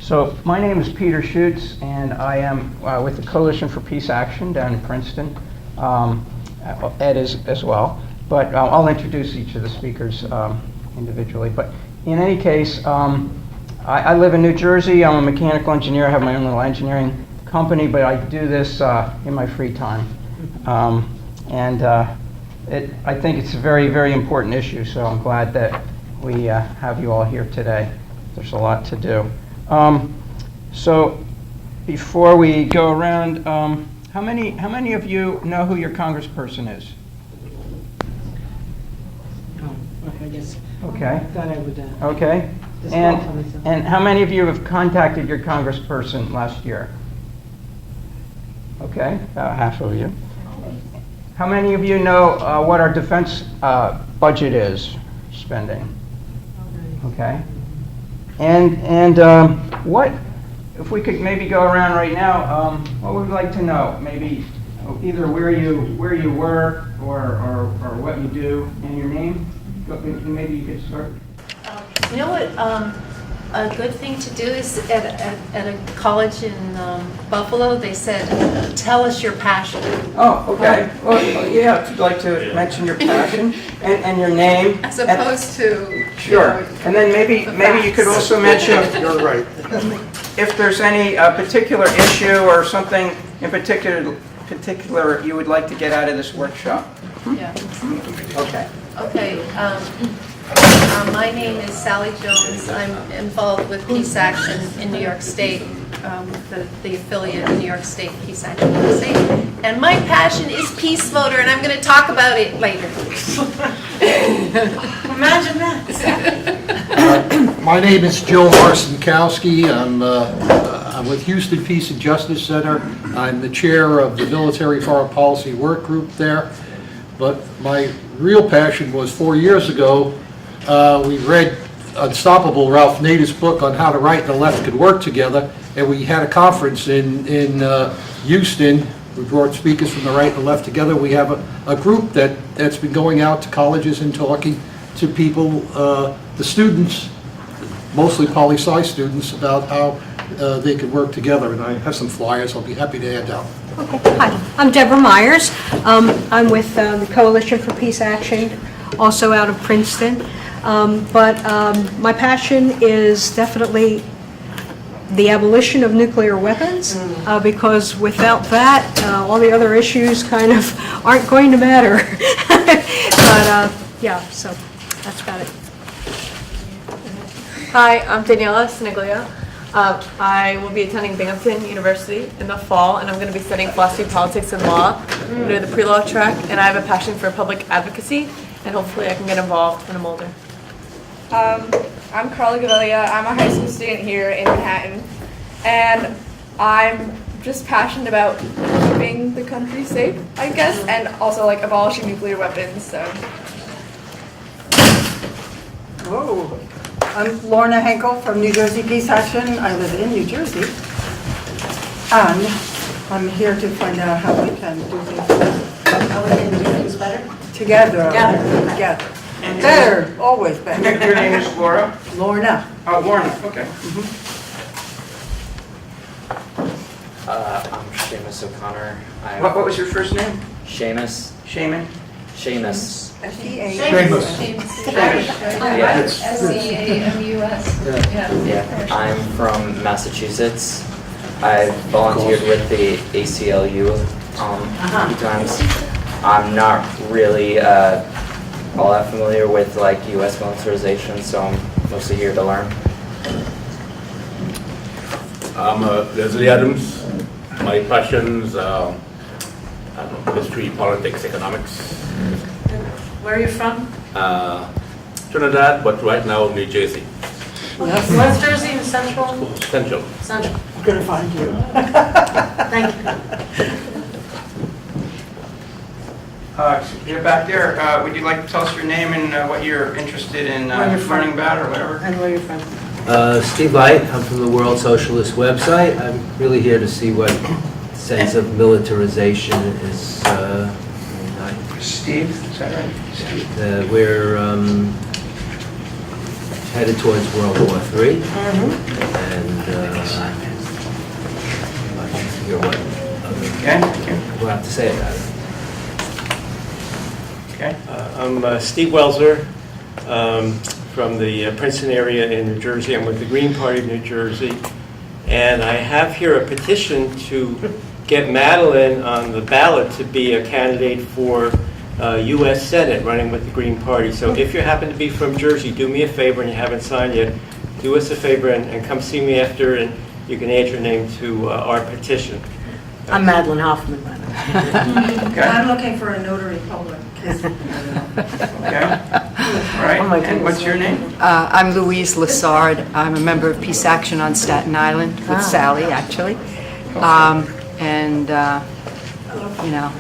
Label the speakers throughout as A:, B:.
A: So my name is Peter Schutz, and I am with the Coalition for Peace Action down in Princeton. Ed is as well, but I'll introduce each of the speakers individually. But in any case, I live in New Jersey. I'm a mechanical engineer. I have my own little engineering company, but I do this in my free time. I think it's a very, very important issue, so I'm glad that we have you all here today. There's a lot to do. So before we go around, how many of you know who your congressperson is?
B: Oh, okay, I guess.
A: Okay.
B: I thought I would.
A: Okay. And how many of you have contacted your congressperson last year? Okay, about half of you. How many of you know what our defense budget is spending? Okay. And what, if we could maybe go around right now, what would we like to know? Maybe either where you were or what you do and your name. Maybe you could start.
C: You know what? A good thing to do is at a college in Buffalo, they said, tell us your passion.
A: Oh, okay. Well, yeah, if you'd like to mention your passion and your name.
C: As opposed to...
A: Sure. And then maybe you could also mention...
D: You're right.
A: If there's any particular issue or something in particular you would like to get out of this workshop.
C: Yeah.
A: Okay.
C: Okay. My name is Sally Jones. I'm involved with Peace Action in New York State, the affiliate of New York State Peace Action USA. And my passion is peace voter, and I'm going to talk about it later. Imagine that.
D: My name is Joe Marcinkowski. I'm with Houston Peace and Justice Center. I'm the chair of the Military Foreign Policy Work Group there. But my real passion was 4 years ago. We read Unstoppable, Ralph Nader's book on how the right and the left could work together, and we had a conference in Houston. We brought speakers from the right and the left together. We have a group that's been going out to colleges and talking to people, the students, mostly poli-sci students, about how they could work together. And I have some flyers I'll be happy to hand out.
E: Okay. Hi, I'm Deborah Myers. I'm with the Coalition for Peace Action, also out of Princeton. But my passion is definitely the abolition of nuclear weapons, because without that, all the other issues kind of aren't going to matter. But yeah, so that's about it.
F: Hi, I'm Daniela Siniglia. I will be attending Binghamton University in the fall, and I'm going to be studying philosophy, politics, and law. I'm going to do the pre-law track, and I have a passion for public advocacy, and hopefully I can get involved when I'm older.
G: I'm Carla Gavilia. I'm a high school student here in Manhattan, and I'm just passionate about keeping the country safe, I guess, and also like abolishing nuclear weapons. So.
H: Whoa. I'm Lorna Henkel from New Jersey Peace Action. I live in New Jersey. And I'm here to find out how we can do things
C: How we can do things better?
H: together. Together. Better, always better.
A: Your name is Laura?
H: Lorna.
A: Oh, Lorna, okay.
I: I'm Seamus O'Connor.
A: What was your first name?
I: Seamus.
A: Shaman?
I: Seamus.
H: Seamus.
I: Yeah.
C: S-E-A-M-U-S.
I: Yeah. I'm from Massachusetts. I volunteered with the ACLU a few times. I'm not really all that familiar with like U.S. militarization, so I'm mostly here to learn.
J: I'm Leslie Adams. My passions are history, politics, economics.
C: Where are you from?
J: Trinidad, but right now New Jersey.
C: West Jersey and Central?
J: Central.
C: Central.
H: I'm going to find you.
C: Thank you.
A: You're back there. Would you like to tell us your name and what you're interested in learning about or whatever?
H: And where are you from?
K: Steve Light, I'm from the World Socialist website. I'm really here to see what sense of militarization is.
A: Steve, is that right? Steve.
K: headed towards World War III. And I'd like to hear what
A: Okay,
K: we'll have to say about it.
A: okay.
L: I'm Steve Welser from the Princeton area in New Jersey. I'm with the Green Party of New Jersey. And I have here a petition to get Madeline on the ballot to be a candidate for U.S. Senate running with the Green Party. So if you happen to be from Jersey, do me a favor and you haven't signed yet, do us a favor and come see me after and you can add your name to our petition.
B: I'm Madeline Hoffman.
A: Okay.
H: I'm looking for a notary public.
A: Okay. All right.
B: Oh my
A: And what's your name?
M: I'm Louise Lassard. I'm a member of Peace Action on Staten Island with Sally, actually. And, you know,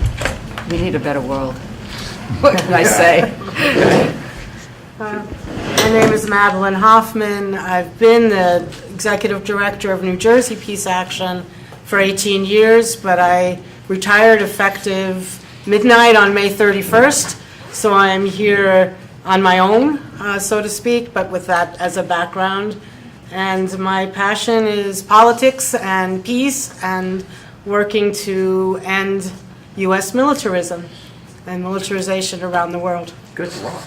M: we need a better world. What can I say?
N: My name is Madeline Hoffman. I've been the executive director of New Jersey Peace Action for 18 years, but I retired effective midnight on May 31st. So I'm here on my own, so to speak, but with that as a background. And my passion is politics and peace and working to end U.S. militarism and militarization around the world.
A: Good luck.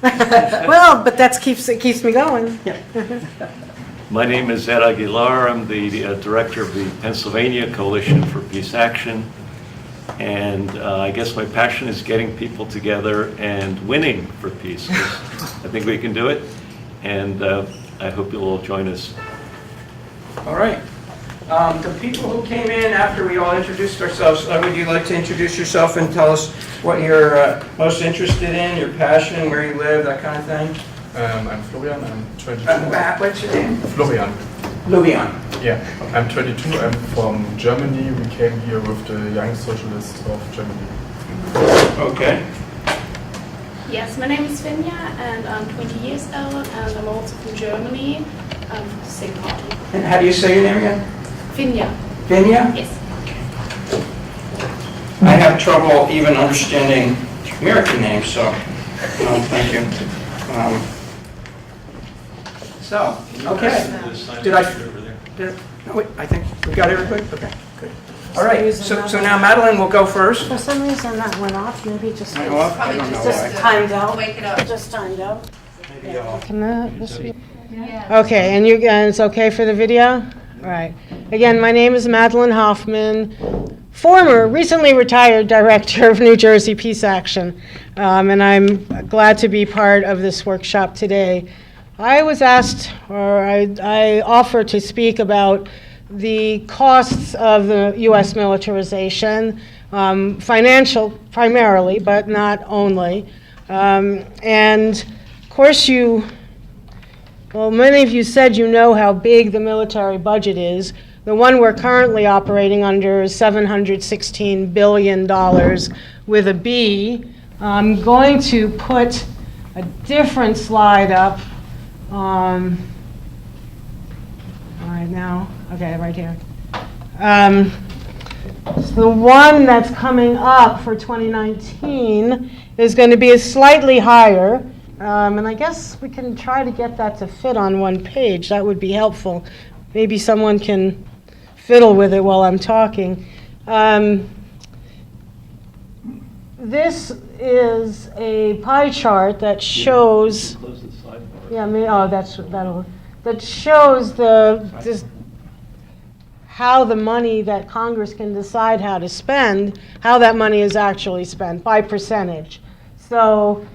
N: Well, but that keeps me going.
O: My name is Ed Aguilar. I'm the director of the Pennsylvania Coalition for Peace Action. And I guess my passion is getting people together and winning for peace. I think we can do it. And I hope you'll all join us.
A: All right. The people who came in after we all introduced ourselves, would you like to introduce yourself and tell us what you're most interested in, your passion, where you live, that kind of thing?
P: I'm Florian, I'm 22.
A: What's your name?
P: Florian.
A: Lubian.
P: Yeah, I'm 22, I'm from Germany. We came here with the Young Socialists of Germany.
A: Okay.
Q: Yes, my name is Finja and I'm 20 years old and I'm also from Germany, same party.
A: And how do you say your name again?
Q: Finja.
A: Vinya?
Q: Yes.
A: I have trouble even understanding American names, so thank you. Okay. No, wait, I think we got everybody? Okay, good. All right, so now Madeline will go first.
N: For some reason that went off, maybe just
A: Went off? I don't know why.
N: timed out.
C: Wake it up.
N: Just timed out.
A: Maybe I'll-
N: Can this be? Okay, and it's okay for the video? All right. Again, my name is Madeline Hoffman, recently retired director of New Jersey Peace Action, and I'm glad to be part of this workshop today. I was asked, or I offered to speak about the costs of the U.S. militarization, financial primarily, but not only. And of course many of you said you know how big the military budget is. The one we're currently operating under is $716 billion with a B. I'm going to put a different slide up. All right, now, okay, right here. So the one that's coming up for 2019 is going to be slightly higher. And I guess we can try to get that to fit on one page. That would be helpful. Maybe someone can fiddle with it while I'm talking. This is a pie chart that shows. Yeah, that shows how the money that Congress can decide how to spend, how that money is actually spent by percentage. So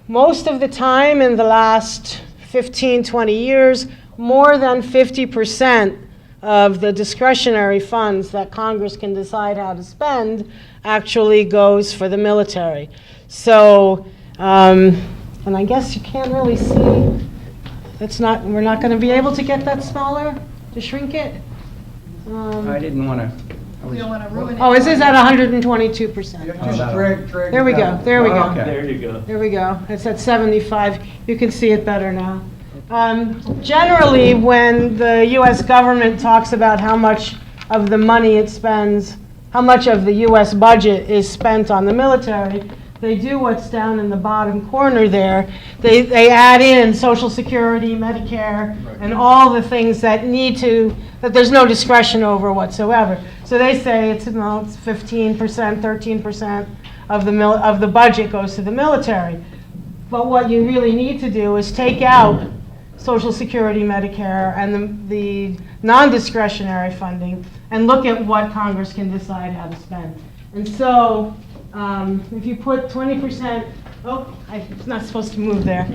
N: most of the time in the last 15, 20 years, more than 50% of the discretionary funds that Congress can decide how to spend actually goes for the military. So, and I guess you can't really see, we're not going to be able to get that smaller, to shrink it?
A: I didn't want to.
Q: We don't want to ruin it.
N: Oh, this is at 122%. There we go, there we go.
A: Okay.
O: There you go.
N: There we go. It's at 75. You can see it better now. Generally, when the U.S. government talks about how much of the money it spends, how much of the U.S. budget is spent on the military, they do what's down in the bottom corner there. They add in Social Security, Medicare, and all the things that that there's no discretion over whatsoever. So they say it's 15%, 13% of the budget goes to the military. But what you really need to do is take out Social Security, Medicare, and the non-discretionary funding, and look at what Congress can decide how to spend. And so, if you put 20%, I'm not supposed to move there.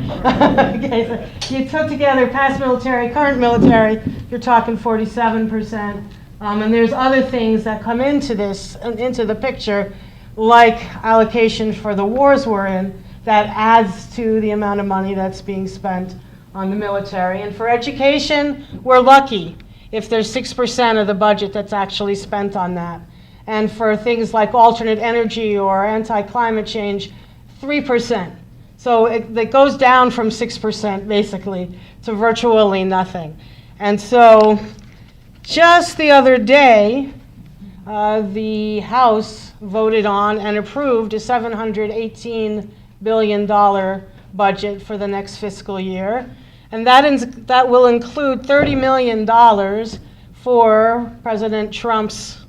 N: Okay, so you put together past military, current military, you're talking 47%. And there's other things that come into the picture, like allocation for the wars we're in, that adds to the amount of money that's being spent on the military. And for education, we're lucky if there's 6% of the budget that's actually spent on that. And for things like alternate energy or anti-climate change, 3%. So it goes down from 6% basically to virtually nothing. And so just the other day, the House voted on and approved a $718 billion budget for the next fiscal year. And that will include $30 million for President Trump's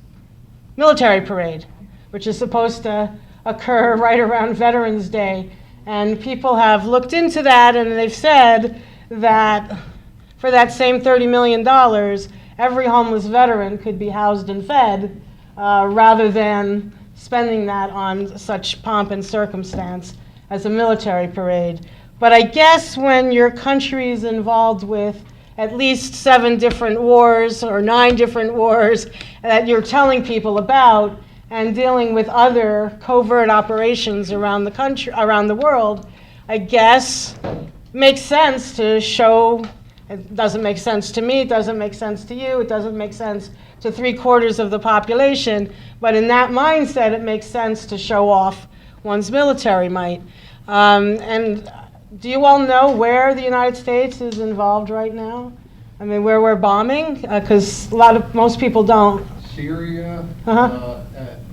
N: military parade, which is supposed to occur right around Veterans Day. And people have looked into that, and they've said that for that same $30 million, every homeless veteran could be housed and fed rather than spending that on such pomp and circumstance as a military parade. But I guess when your country is involved with at least 7 different wars or 9 different wars that you're telling people about, and dealing with other covert operations around the country, around the world, I guess makes sense to show. It doesn't make sense to me, it doesn't make sense to you, it doesn't make sense to 3/4 of the population, but in that mindset it makes sense to show off one's military might. And do you all know where the United States is involved right now? I mean, where we're bombing? Because most people don't.
D: Syria,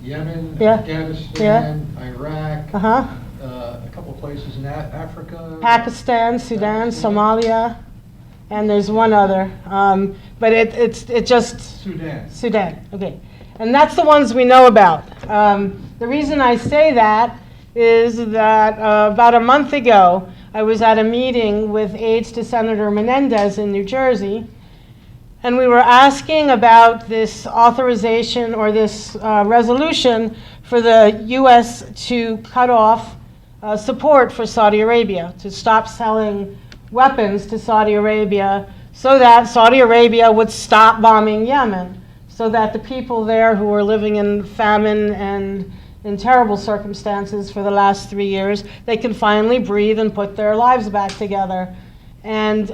D: Yemen,
N: Yeah.
D: Afghanistan, Iraq,
N: Uh-huh.
D: a couple of places in Africa.
N: Pakistan, Sudan, Somalia, and there's one other. But it just... Sudan, okay. And that's the ones we know about. The reason I say that is that about a month ago, I was at a meeting with aides to Senator Menendez in New Jersey, and we were asking about this authorization or this resolution for the U.S. to cut off support for Saudi Arabia, to stop selling weapons to Saudi Arabia so that Saudi Arabia would stop bombing Yemen, so that the people there who were living in famine and in terrible circumstances for the last 3 years, they can finally breathe and put their lives back together. And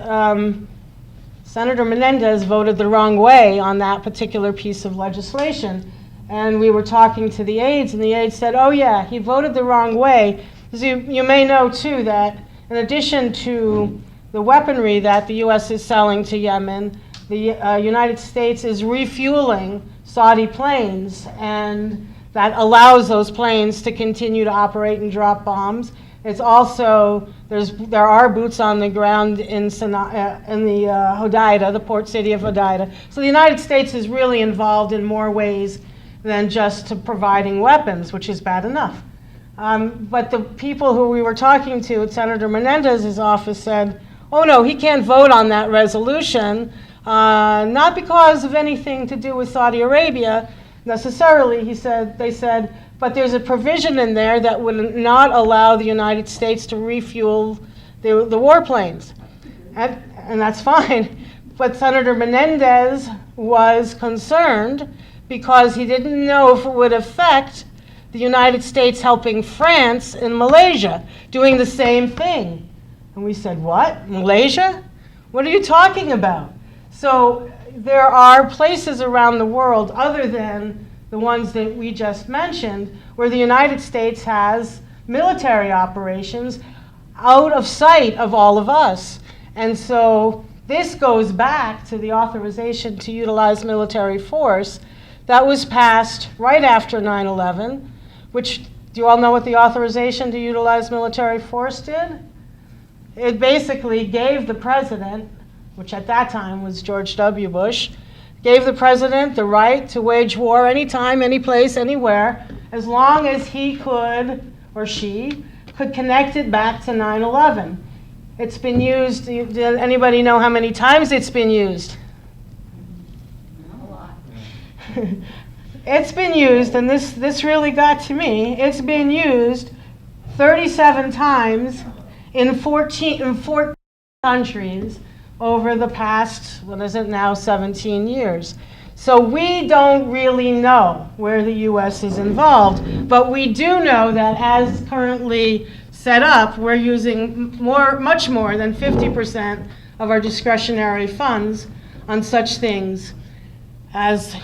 N: Senator Menendez voted the wrong way on that particular piece of legislation. And we were talking to the aides, and the aides said, oh yeah, he voted the wrong way. Because you may know too that in addition to the weaponry that the U.S. is selling to Yemen, the United States is refueling Saudi planes, and that allows those planes to continue to operate and drop bombs. It's also, there are boots on the ground in the Hodeidah, the port city of Hodeidah. So the United States is really involved in more ways than just providing weapons, which is bad enough. But the people who we were talking to at Senator Menendez's office said, oh no, he can't vote on that resolution, not because of anything to do with Saudi Arabia, necessarily, they said, but there's a provision in there that would not allow the United States to refuel the warplanes. And that's fine. But Senator Menendez was concerned because he didn't know if it would affect the United States helping France in Malaysia, doing the same thing. And we said, what? Malaysia? What are you talking about? So there are places around the world, other than the ones that we just mentioned, where the United States has military operations out of sight of all of us. And so this goes back to the authorization to utilize military force that was passed right after 9/11, which Do you all know what the authorization to utilize military force did? It basically gave the president, which at that time was George W. Bush, gave the president the right to wage war anytime, any place, anywhere, as long as he could, or she, could connect it back to 9/11. It's been used, did anybody know how many times it's been used?
M: A lot.
N: It's been used, and this really got to me, it's been used 37 times in 14 countries over the past, what is it now, 17 years. So we don't really know where the U.S. is involved, but we do know that as currently set up, we're using much more than 50% of our discretionary funds on such things as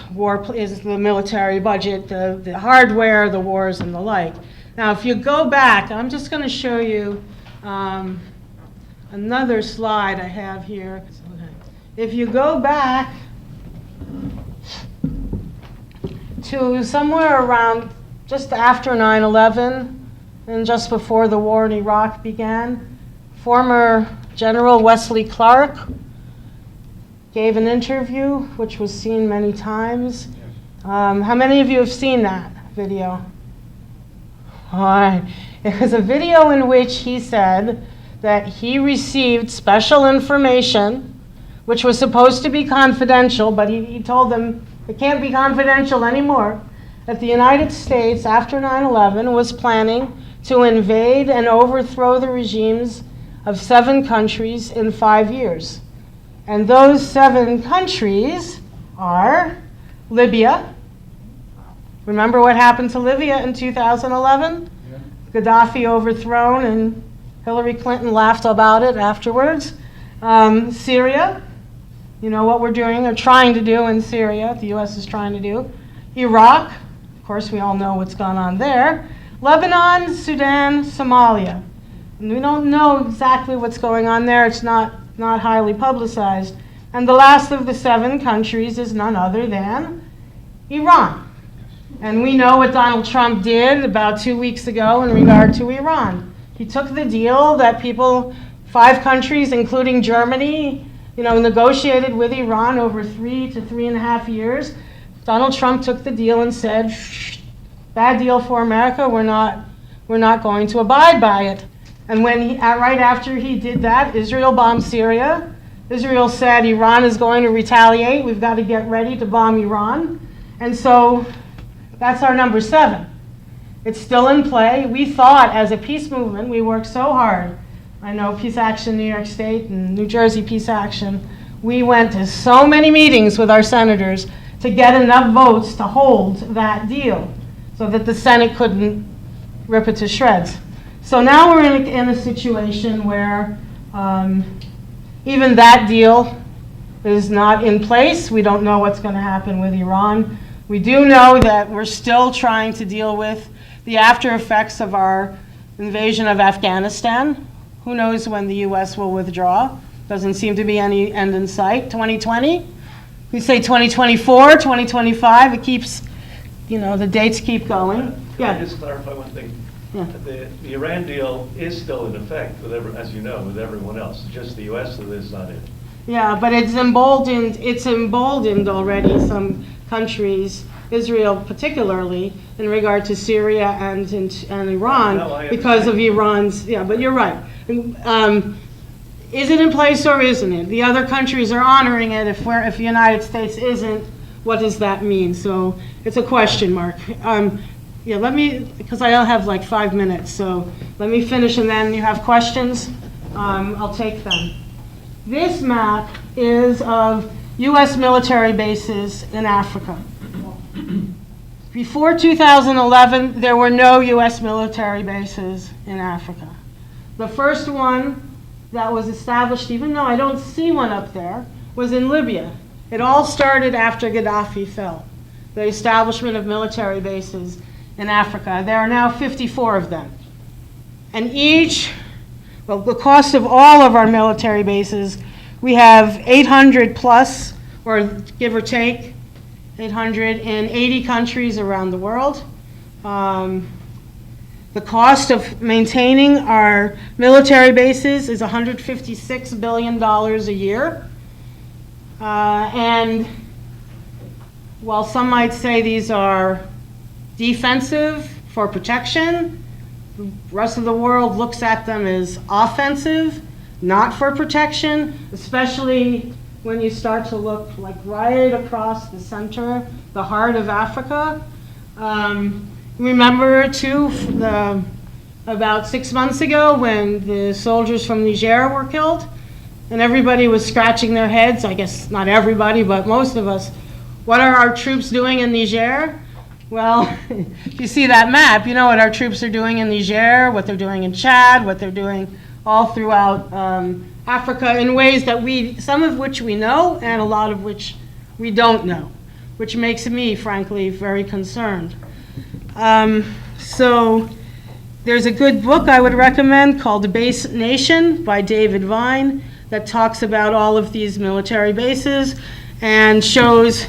N: is the military budget, the hardware, the wars, and the like. Now, if you go back, I'm just going to show you another slide I have here. If you go back to somewhere around just after 9/11 and just before the war in Iraq began, former General Wesley Clark gave an interview, which was seen many times. How many of you have seen that video? All right. It was a video in which he said that he received special information, which was supposed to be confidential, but he told them it can't be confidential anymore, that the United States, after 9/11, was planning to invade and overthrow the regimes of 7 countries in 5 years. And those 7 countries are Libya. Remember what happened to Libya in 2011? Yeah. Gaddafi overthrown, and Hillary Clinton laughed about it afterwards. Syria, you know what we're doing or trying to do in Syria, the U.S. is trying to do. Iraq, of course we all know what's gone on there. Lebanon, Sudan, Somalia. And we don't know exactly what's going on there. It's not highly publicized. And the last of the 7 countries is none other than Iran. And we know what Donald Trump did about 2 weeks ago in regard to Iran. He took the deal that 5 countries, including Germany, negotiated with Iran over 3 to 3.5 years. Donald Trump took the deal and said, bad deal for America, we're not going to abide by it. And when right after he did that, Israel bombed Syria. Israel said Iran is going to retaliate. We've got to get ready to bomb Iran. And so that's our number 7. It's still in play. We thought as a peace movement, we worked so hard. I know Peace Action New York State and New Jersey Peace Action. We went to so many meetings with our senators to get enough votes to hold that deal so that the Senate couldn't rip it to shreds. So now we're in a situation where even that deal is not in place. We don't know what's going to happen with Iran. We do know that we're still trying to deal with the after effects of our invasion of Afghanistan. Who knows when the U.S. will withdraw? Doesn't seem to be any end in sight. 2020? We say 2024, 2025. It keeps, the dates keep going.
O: Can I just clarify one thing? Yeah. The Iran deal is still in effect, as you know, with everyone else. It's just the U.S. that is not it.
N: Yeah, but it's emboldened already some countries, Israel particularly, in regard to Syria and Iran, because of Iran's, but you're right. Is it in place or isn't it? The other countries are honoring it. If the United States isn't, what does that mean? So it's a question mark. Because I only have like 5 minutes, so let me finish and then you have questions, I'll take them. This map is of U.S. military bases in Africa. Before 2011, there were no U.S. military bases in Africa. The first one that was established, even though I don't see one up there, was in Libya. It all started after Gaddafi fell, the establishment of military bases in Africa. There are now 54 of them. And the cost of all of our military bases, we have 800 plus, or give or take, 800 in 80 countries around the world. The cost of maintaining our military bases is $156 billion a year. And while some might say these are defensive for protection, the rest of the world looks at them as offensive, not for protection, especially when you start to look like right across the center, the heart of Africa. Remember too, about 6 months ago when the soldiers from Niger were killed, and everybody was scratching their heads, I guess not everybody, but most of us, what are our troops doing in Niger? Well, if you see that map, you know what our troops are doing in Niger, what they're doing in Chad, what they're doing all throughout Africa in ways that some of which we know and a lot of which we don't know, which makes me, frankly, very concerned. So there's a good book I would recommend called The Base Nation by David Vine that talks about all of these military bases and shows,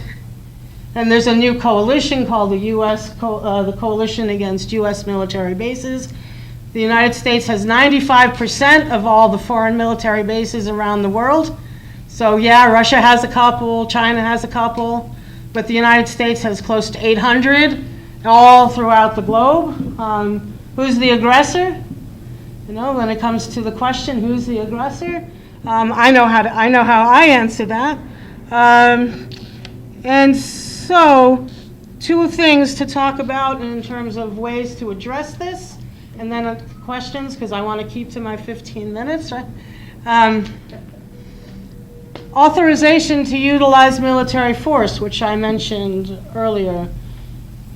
N: and there's a new coalition called the Coalition Against U.S. Military Bases. The United States has 95% of all the foreign military bases around the world. So yeah, Russia has a couple, China has a couple, but the United States has close to 800 all throughout the globe. Who's the aggressor? You know, when it comes to the question, who's the aggressor? I know how I answer that. And so, two things to talk about in terms of ways to address this, and then questions, because I want to keep to my 15 minutes. Right? Authorization to utilize military force, which I mentioned earlier.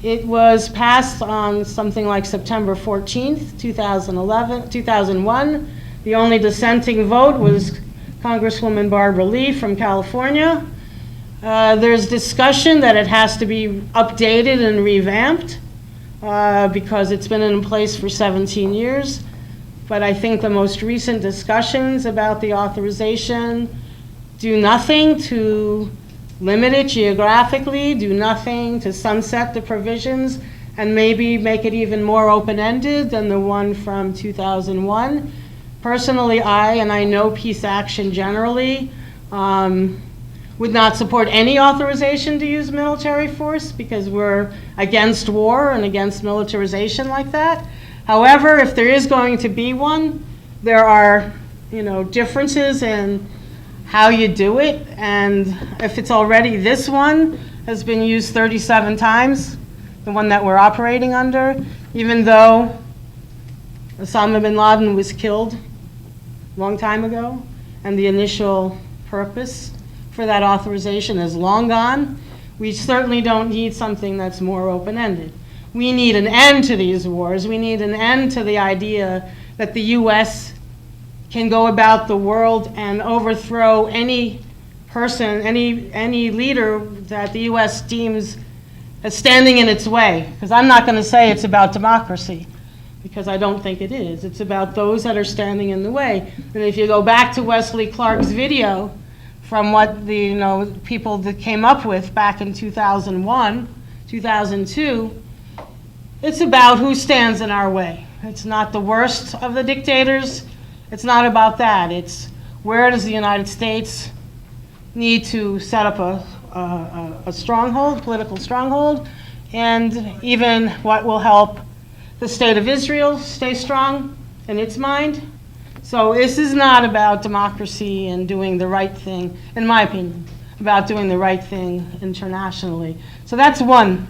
N: It was passed on something like September 14th, 2001. The only dissenting vote was Congresswoman Barbara Lee from California. There's discussion that it has to be updated and revamped because it's been in place for 17 years. But I think the most recent discussions about the authorization do nothing to limit it geographically, do nothing to sunset the provisions, and maybe make it even more open-ended than the one from 2001. Personally, I know Peace Action generally, would not support any authorization to use military force because we're against war and against militarization like that. However, if there is going to be one, there are, differences in how you do it, and if it's already, this one has been used 37 times, the one that we're operating under, even though Osama bin Laden was killed a long time ago, and the initial purpose for that authorization is long gone. We certainly don't need something that's more open-ended. We need an end to these wars. We need an end to the idea that the U.S. can go about the world and overthrow any person, any leader that the U.S. deems as standing in its way. Because I'm not going to say it's about democracy, because I don't think it is. It's about those that are standing in the way. And if you go back to Wesley Clark's video from what the people that came up with back in 2001, 2002, it's about who stands in our way. It's not the worst of the dictators. It's not about that. It's where does the United States need to set up a stronghold, political stronghold, and even what will help the state of Israel stay strong in its mind. So this is not about democracy and doing the right thing, in my opinion, about doing the right thing internationally. So that's one,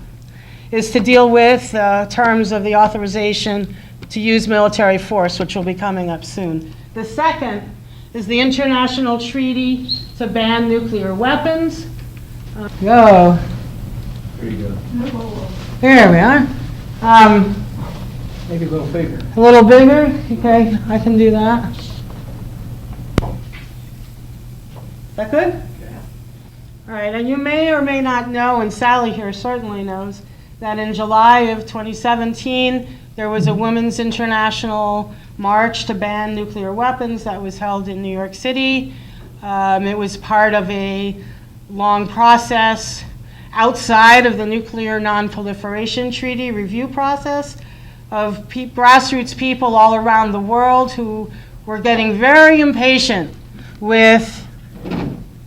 N: is to deal with terms of the authorization to use military force, which will be coming up soon. The second is the international treaty to ban nuclear weapons. There you go. Here we are.
A: Maybe a little bigger.
N: A little bigger? Okay, I can do that. Is that good? Yeah. All right, and you may or may not know, and Sally here certainly knows, that in July of 2017, there was a Women's International March to ban nuclear weapons that was held in New York City. It was part of a long process outside of the Nuclear Non-Proliferation Treaty review process of grassroots people all around the world who were getting very impatient with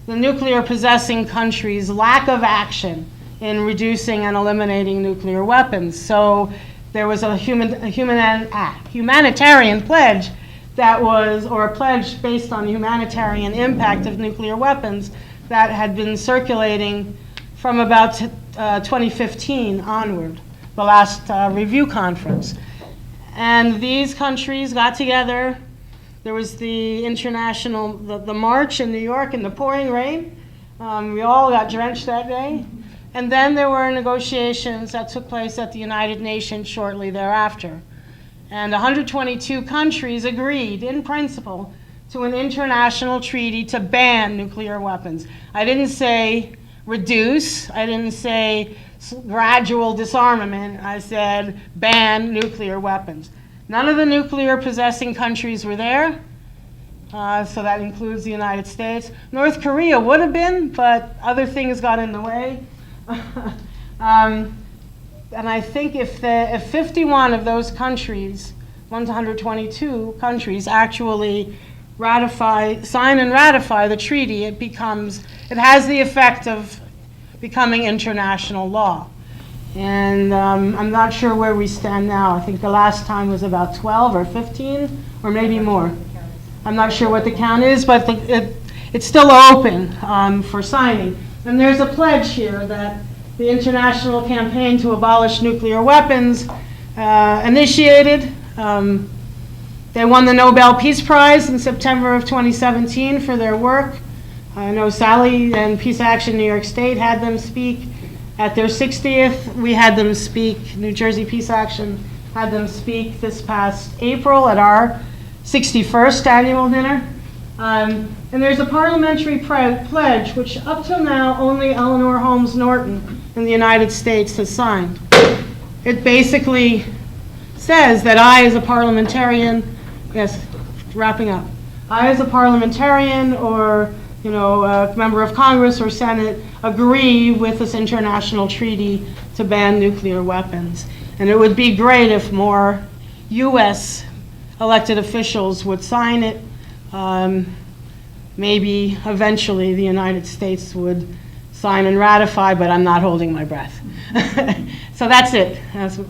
N: the nuclear-possessing countries' lack of action in reducing and eliminating nuclear weapons. So there was a humanitarian pledge that was, or a pledge based on the humanitarian impact of nuclear weapons that had been circulating from about 2015 onward, the last review conference. And these countries got together. There was the international, the march in New York in the pouring rain. We all got drenched that day. And then there were negotiations that took place at the United Nations shortly thereafter. And 122 countries agreed, in principle, to an international treaty to ban nuclear weapons. I didn't say reduce, I didn't say gradual disarmament, I said ban nuclear weapons. None of the nuclear-possessing countries were there, so that includes the United States. North Korea would have been, but other things got in the way. And I think if 51 of those countries, 122 countries, actually sign and ratify the treaty, it has the effect of becoming international law. And I'm not sure where we stand now. I think the last time was about 12 or 15, or maybe more. I'm not sure what the count is, but it's still open for signing. And there's a pledge here that the International Campaign to Abolish Nuclear Weapons initiated. They won the Nobel Peace Prize in September of 2017 for their work. I know Sally and Peace Action New York State had them speak at their 60th. We had them speak, New Jersey Peace Action had them speak this past April at our 61st annual dinner. And there's a parliamentary pledge, which up till now only Eleanor Holmes Norton in the United States has signed. It basically says that I, as a parliamentarian, yes, wrapping up, I, as a parliamentarian or a member of Congress or Senate, agree with this international treaty to ban nuclear weapons. And it would be great if more U.S. elected officials would sign it. Maybe eventually the United States would sign and ratify, but I'm not holding my breath. So that's it. That's,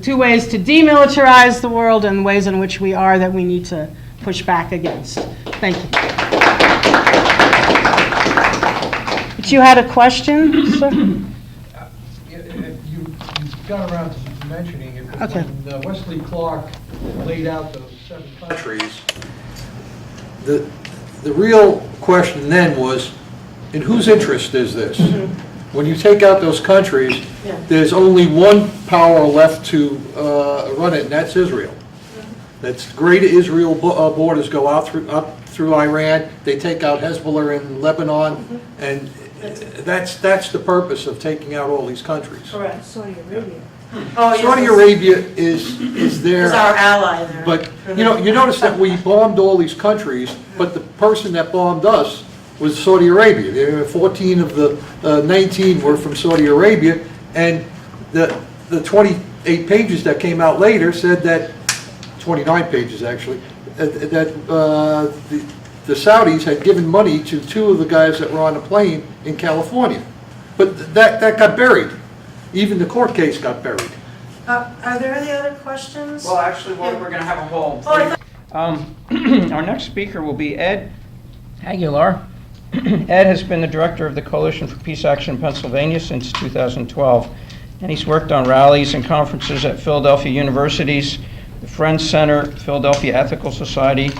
N: two ways to demilitarize the world and ways in which we are that we need to push back against. Thank you. But you had a question, sir?
D: You got around to mentioning it, but
N: Okay.
D: when Wesley Clark laid out those 7 countries, the real question then was, in whose interest is this? When you take out those countries, there's only one power left to run it, and that's Israel. That's great. Israel borders go out through Iran. They take out Hezbollah in Lebanon, and that's the purpose of taking out all these countries.
N: Correct. Saudi Arabia.
D: Saudi Arabia is there.
B: Is our ally there.
D: But you notice that we bombed all these countries, but the person that bombed us was Saudi Arabia. There were 14 of the 19 were from Saudi Arabia, and the 28 pages that came out later said that 29 pages actually that the Saudis had given money to 2 of the guys that were on a plane in California, but that got buried. Even the court case got buried.
H: Are there any other questions?
A: Well, actually, we're going to have a whole. Our next speaker will be Ed Aguilar. Ed has been the director of the Coalition for Peace Action in Pennsylvania since 2012, and he's worked on rallies and conferences at Philadelphia University's the Friends Center, Philadelphia Ethical Society.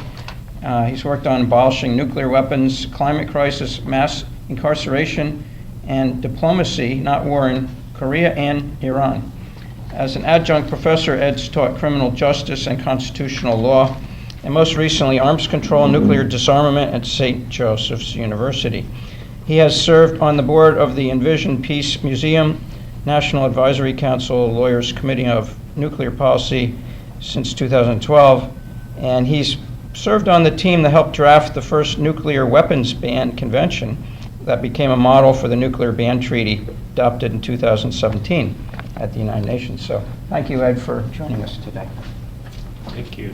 A: He's worked on abolishing nuclear weapons, climate crisis, mass incarceration, and diplomacy, not war, in Korea and Iran. As an adjunct professor, Ed's taught criminal justice and constitutional law, and most recently arms control, nuclear disarmament at St. Joseph's University. He has served on the board of the Envision Peace Museum, National Advisory Council, Lawyers Committee of Nuclear Policy since 2012, and he's served on the team that helped draft the first nuclear weapons ban convention that became a model for the nuclear ban treaty adopted in 2017. at the United Nations. So thank you, Ed, for joining us today.
O: Thank you.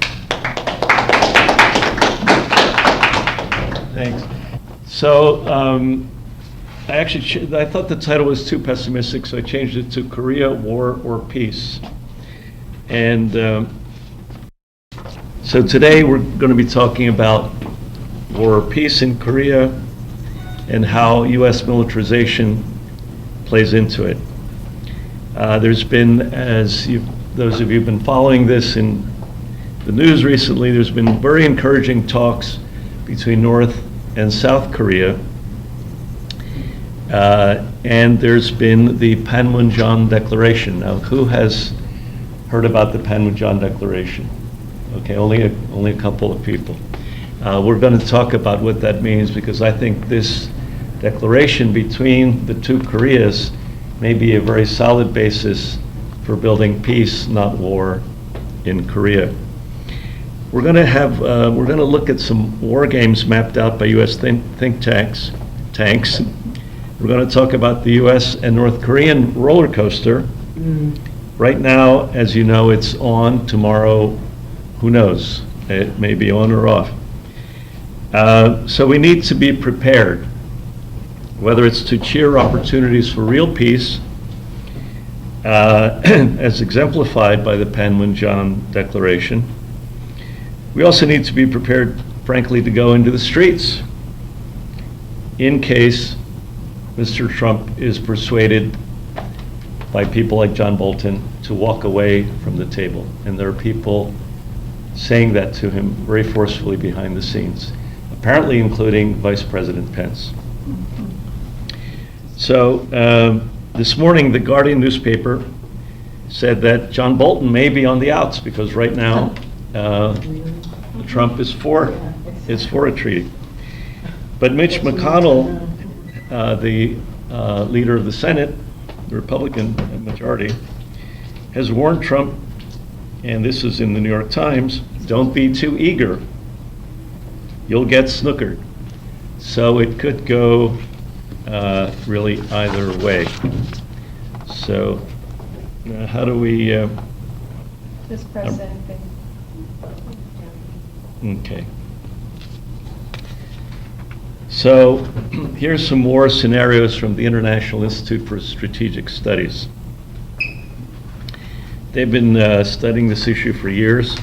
O: Thanks. So I thought the title was too pessimistic, so I changed it to Korea, War or Peace. And so today we're going to be talking about war or peace in Korea and how U.S. militarization plays into it. There's been, as those of you who've been following this in the news recently, there's been very encouraging talks between North and South Korea. And there's been the Panmunjom Declaration. Now, who has heard about the Panmunjom Declaration? Okay, only a couple of people. We're going to talk about what that means, because I think this declaration between the two Koreas may be a very solid basis for building peace, not war, in Korea. We're going to look at some war games mapped out by U.S. think tanks. We're going to talk about the U.S. and North Korean roller coaster. Right now, as you know, it's on. Tomorrow, who knows? It may be on or off. So we need to be prepared, whether it's to cheer opportunities for real peace, as exemplified by the Panmunjom Declaration. We also need to be prepared, frankly, to go into the streets in case Mr. Trump is persuaded by people like John Bolton to walk away from the table. And there are people saying that to him very forcefully behind the scenes, apparently including Vice President Pence. So this morning, the Guardian newspaper said that John Bolton may be on the outs, because right now Trump is for a treaty. But Mitch McConnell, the leader of the Senate, the Republican majority, has warned Trump, and this is in the New York Times, don't be too eager. You'll get snookered. So it could go really either way. So how do we...
F: Just press anything.
O: Okay. So here's some more scenarios from the International Institute for Strategic Studies. They've been studying this issue for years,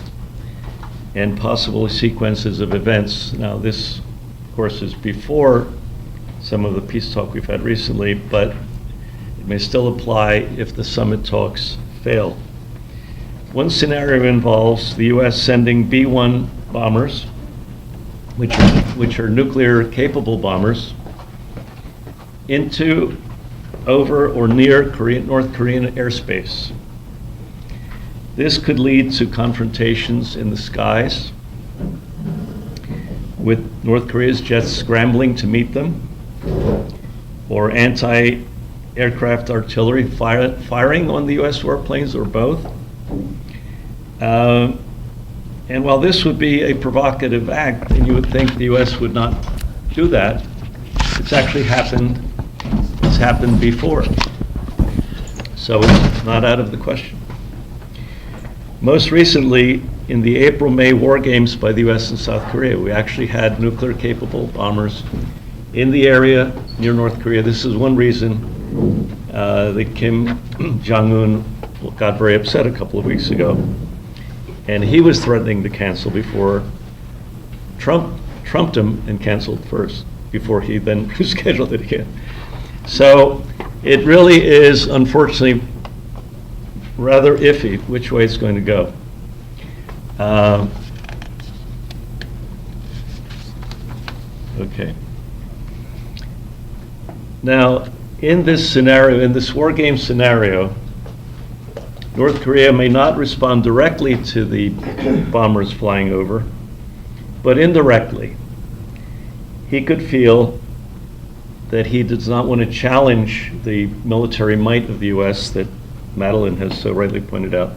O: and possible sequences of events. Now this, of course, is before some of the peace talk we've had recently, but it may still apply if the summit talks fail. One scenario involves the U.S. sending B-1 bombers, which are nuclear-capable bombers, into, over, or near North Korean airspace. This could lead to confrontations in the skies, with North Korea's jets scrambling to meet them, or anti-aircraft artillery firing on the U.S. warplanes, or both. And while this would be a provocative act, and you would think the U.S. would not do that, it's actually happened. It's happened before. So it's not out of the question. Most recently, in the April-May war games by the U.S. and South Korea, we actually had nuclear-capable bombers in the area near North Korea. This is one reason that Kim Jong-un got very upset a couple of weeks ago. And he was threatening to cancel before Trump trumped him and canceled first, before he then rescheduled it again. So it really is, unfortunately, rather iffy which way it's going to go. Okay. Now, in this scenario, in this war game scenario, North Korea may not respond directly to the bombers flying over, but indirectly. He could feel that he does not want to challenge the military might of the U.S. that Madeline has so rightly pointed out,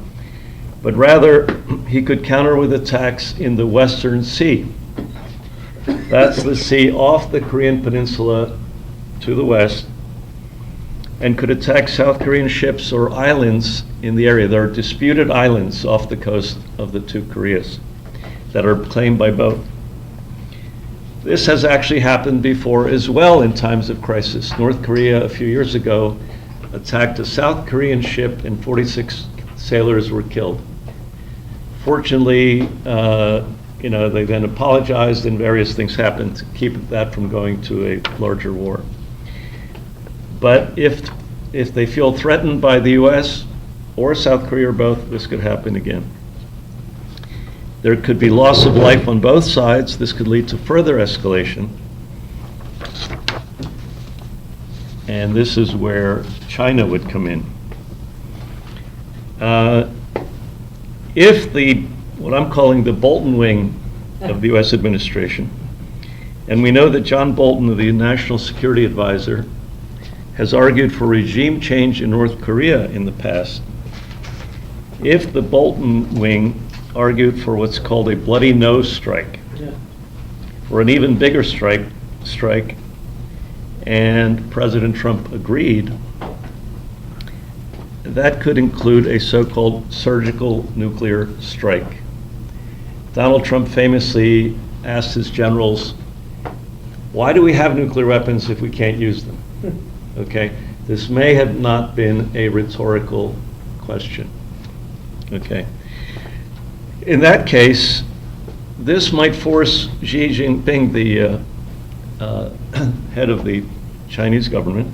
O: but rather he could counter with attacks in the Western Sea. That's the sea off the Korean Peninsula to the west, and could attack South Korean ships or islands in the area. There are disputed islands off the coast of the two Koreas that are claimed by both. This has actually happened before as well in times of crisis. North Korea a few years ago attacked a South Korean ship and 46 sailors were killed. Fortunately, they then apologized and various things happened to keep that from going to a larger war. But if they feel threatened by the US or South Korea or both, this could happen again. There could be loss of life on both sides. This could lead to further escalation. And this is where China would come in. If what I'm calling the Bolton wing of the US administration, and we know that John Bolton, the National Security Advisor, has argued for regime change in North Korea in the past. If the Bolton wing argued for what's called a bloody nose strike, or an even bigger strike, and President Trump agreed, that could include a so-called surgical nuclear strike. Donald Trump famously asked his generals, why do we have nuclear weapons if we can't use them? Okay, this may have not been a rhetorical question. Okay. In that case, this might force Xi Jinping, the head of the Chinese government,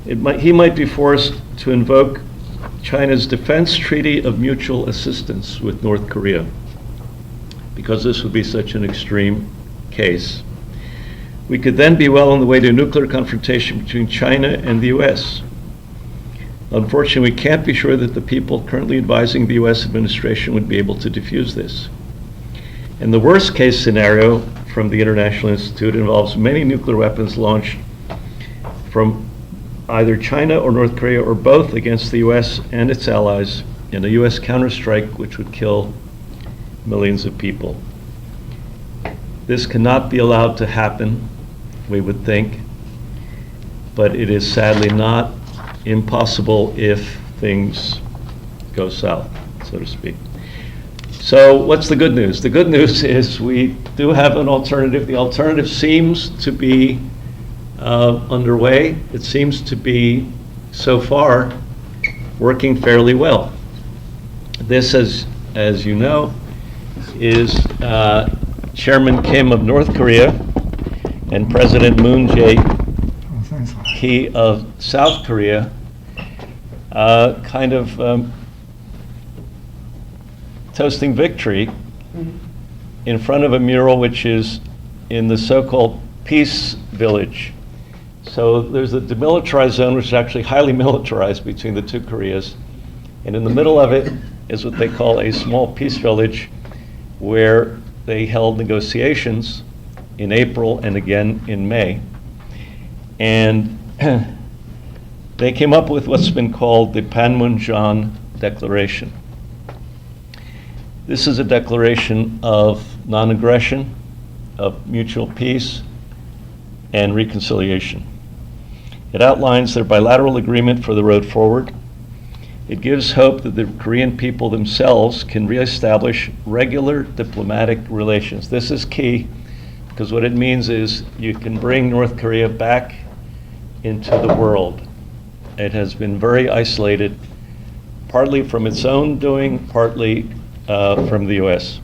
O: he might be forced to invoke China's Defense Treaty of Mutual Assistance with North Korea, because this would be such an extreme case. We could then be well on the way to a nuclear confrontation between China and the US. Unfortunately, we can't be sure that the people currently advising the US administration would be able to defuse this. And the worst case scenario from the International Institute involves many nuclear weapons launched from either China or North Korea or both against the US and its allies in a US counterstrike which would kill millions of people. This cannot be allowed to happen, we would think, but it is sadly not impossible if things go south, so to speak. So what's the good news? The good news is we do have an alternative. The alternative seems to be underway. It seems to be, so far, working fairly well. This, as you know, is Chairman Kim of North Korea and President Moon Jae-in of South Korea toasting victory in front of a mural which is in the so-called Peace Village. So there's a demilitarized zone which is actually highly militarized between the two Koreas, and in the middle of it is what they call a small peace village where they held negotiations in April and again in May. And they came up with what's been called the Panmunjom Declaration. This is a declaration of non-aggression, of mutual peace, and reconciliation. It outlines their bilateral agreement for the road forward. It gives hope that the Korean people themselves can reestablish regular diplomatic relations. This is key, because what it means is you can bring North Korea back into the world. It has been very isolated, partly from its own doing, partly from the US.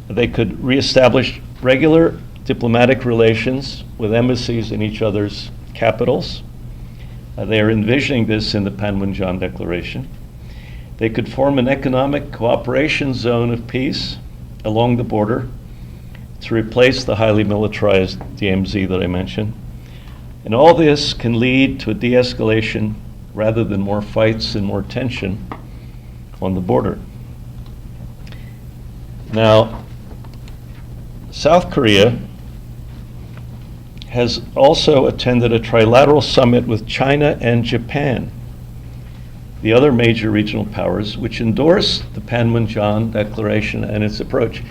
O: They could reestablish regular diplomatic relations with embassies in each other's capitals. They are envisioning this in the Panmunjom Declaration. They could form an economic cooperation zone of peace along the border to replace the highly militarized DMZ that I mentioned. And all this can lead to a de-escalation rather than more fights and more tension on the border. Now, South Korea has also attended a trilateral summit with China and Japan, the other major regional powers, which endorsed the Panmunjom Declaration and its approach.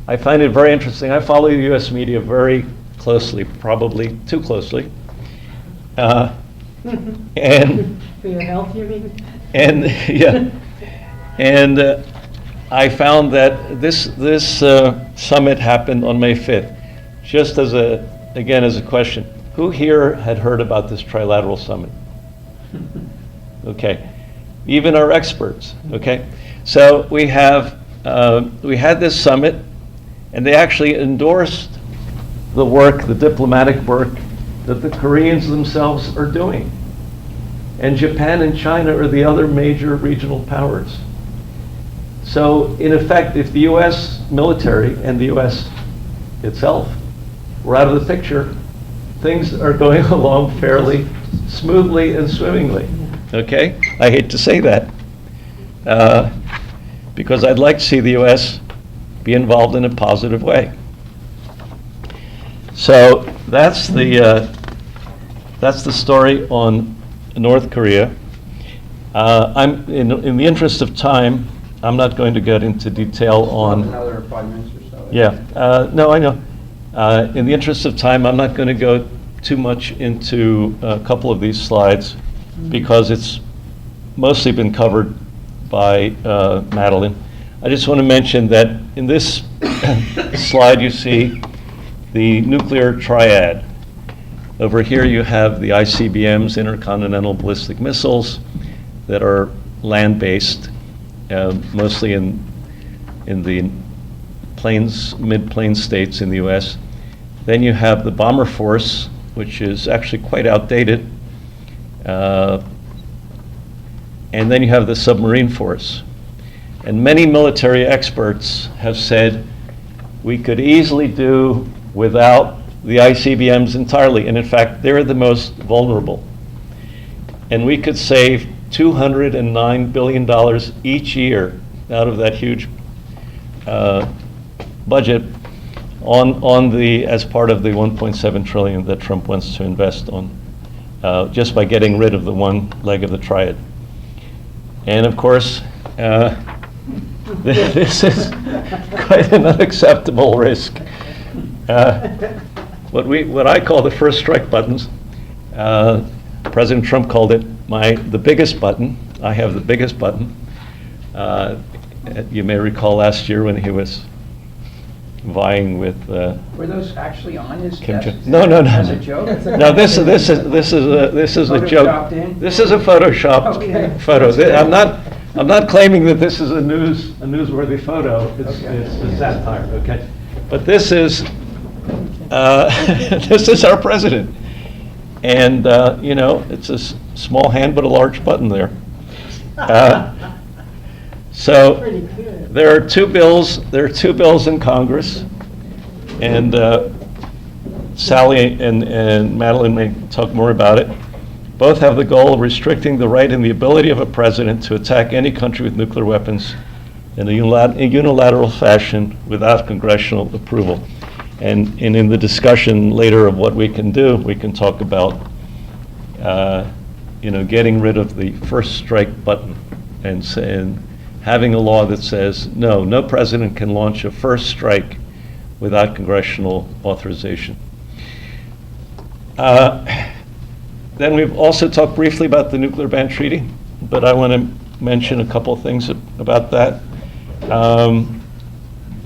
O: I find it very interesting. I follow the US media very closely, probably too closely. And
N: For your health, you mean?
O: and yeah, and I found that this summit happened on May 5th. Just as as a question, who here had heard about this trilateral summit? Okay, even our experts. Okay, so we had this summit, and they actually endorsed the work, the diplomatic work that the Koreans themselves are doing. And Japan and China are the other major regional powers. So in effect, if the US military and the US itself were out of the picture, things are going along fairly smoothly and swimmingly. Okay? I hate to say that, because I'd like to see the US be involved in a positive way. So that's the story on North Korea. I'm in the interest of time, I'm not going to get into detail on.
A: Another 5 minutes or so.
O: Yeah, no, I know. In the interest of time, I'm not going to go too much into a couple of these slides because it's mostly been covered by Madeline. I just want to mention that in this slide you see the nuclear triad. Over here you have the ICBMs, intercontinental ballistic missiles, that are land-based, mostly in the plains, mid-plains states in the US. Then you have the bomber force, which is actually quite outdated. And then you have the submarine force. And many military experts have said we could easily do without the ICBMs entirely, and in fact, they're the most vulnerable. And we could save $209 billion each year out of that huge budget as part of the 1.7 trillion that Trump wants to invest on, just by getting rid of the one leg of the triad. And of course, this is quite an unacceptable risk. What I call the first strike buttons, President Trump called it the biggest button. I have the biggest button. You may recall last year when he was vying with.
A: Were those actually on his
O: Kim
A: desk?
O: No.
A: As a joke?
O: No, this is a joke.
A: Photoshopped in?
O: This is a photoshopped
A: Okay.
O: photo. I'm not claiming that this is a newsworthy photo. It's a satire. Okay, but this is this is our president, and it's a small hand but a large button there. So there are two bills. There are two bills in Congress, and Sally and Madeline may talk more about it. Both have the goal of restricting the right and the ability of a president to attack any country with nuclear weapons in a unilateral fashion without congressional approval. And in the discussion later of what we can do, we can talk about getting rid of the first strike button and having a law that says no president can launch a first strike without congressional authorization. Then we've also talked briefly about the nuclear ban treaty, but I want to mention a couple of things about that.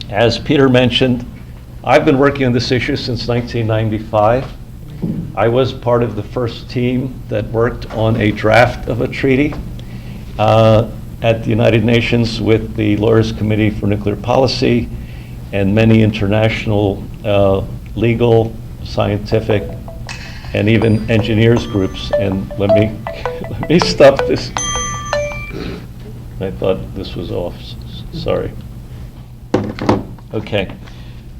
O: As Peter mentioned, I've been working on this issue since 1995. I was part of the first team that worked on a draft of a treaty at the United Nations with the Lawyers Committee for Nuclear Policy and many international legal, scientific, and even engineers groups. And let me stop this. I thought this was off. Sorry. Okay.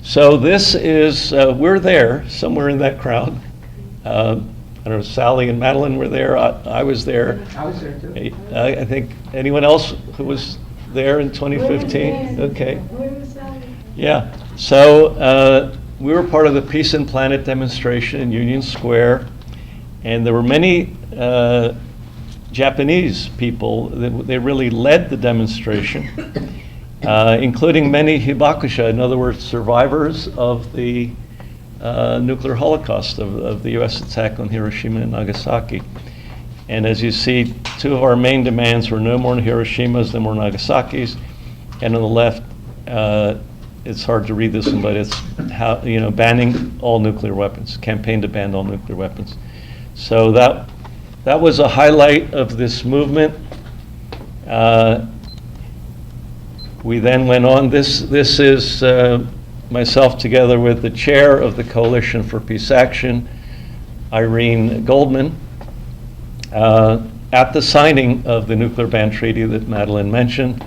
O: So this is, we're there, somewhere in that crowd. I don't know, Sally and Madeline were there. I was there.
A: I was there too.
O: I think, anyone else who was there in 2015? Okay. Yeah. So we were part of the Peace and Planet demonstration in Union Square, and there were many Japanese people. They really led the demonstration, including many hibakusha, in other words, survivors of the nuclear holocaust of the U.S. attack on Hiroshima and Nagasaki. And as you see, two of our main demands were no more Hiroshimas, no more Nagasaki's. And on the left, it's hard to read this one, but it's how, banning all nuclear weapons, campaign to ban all nuclear weapons. So that was a highlight of this movement. We then went on. This is myself together with the chair of the Coalition for Peace Action, Irene Goldman, at the signing of the nuclear ban treaty that Madeline mentioned.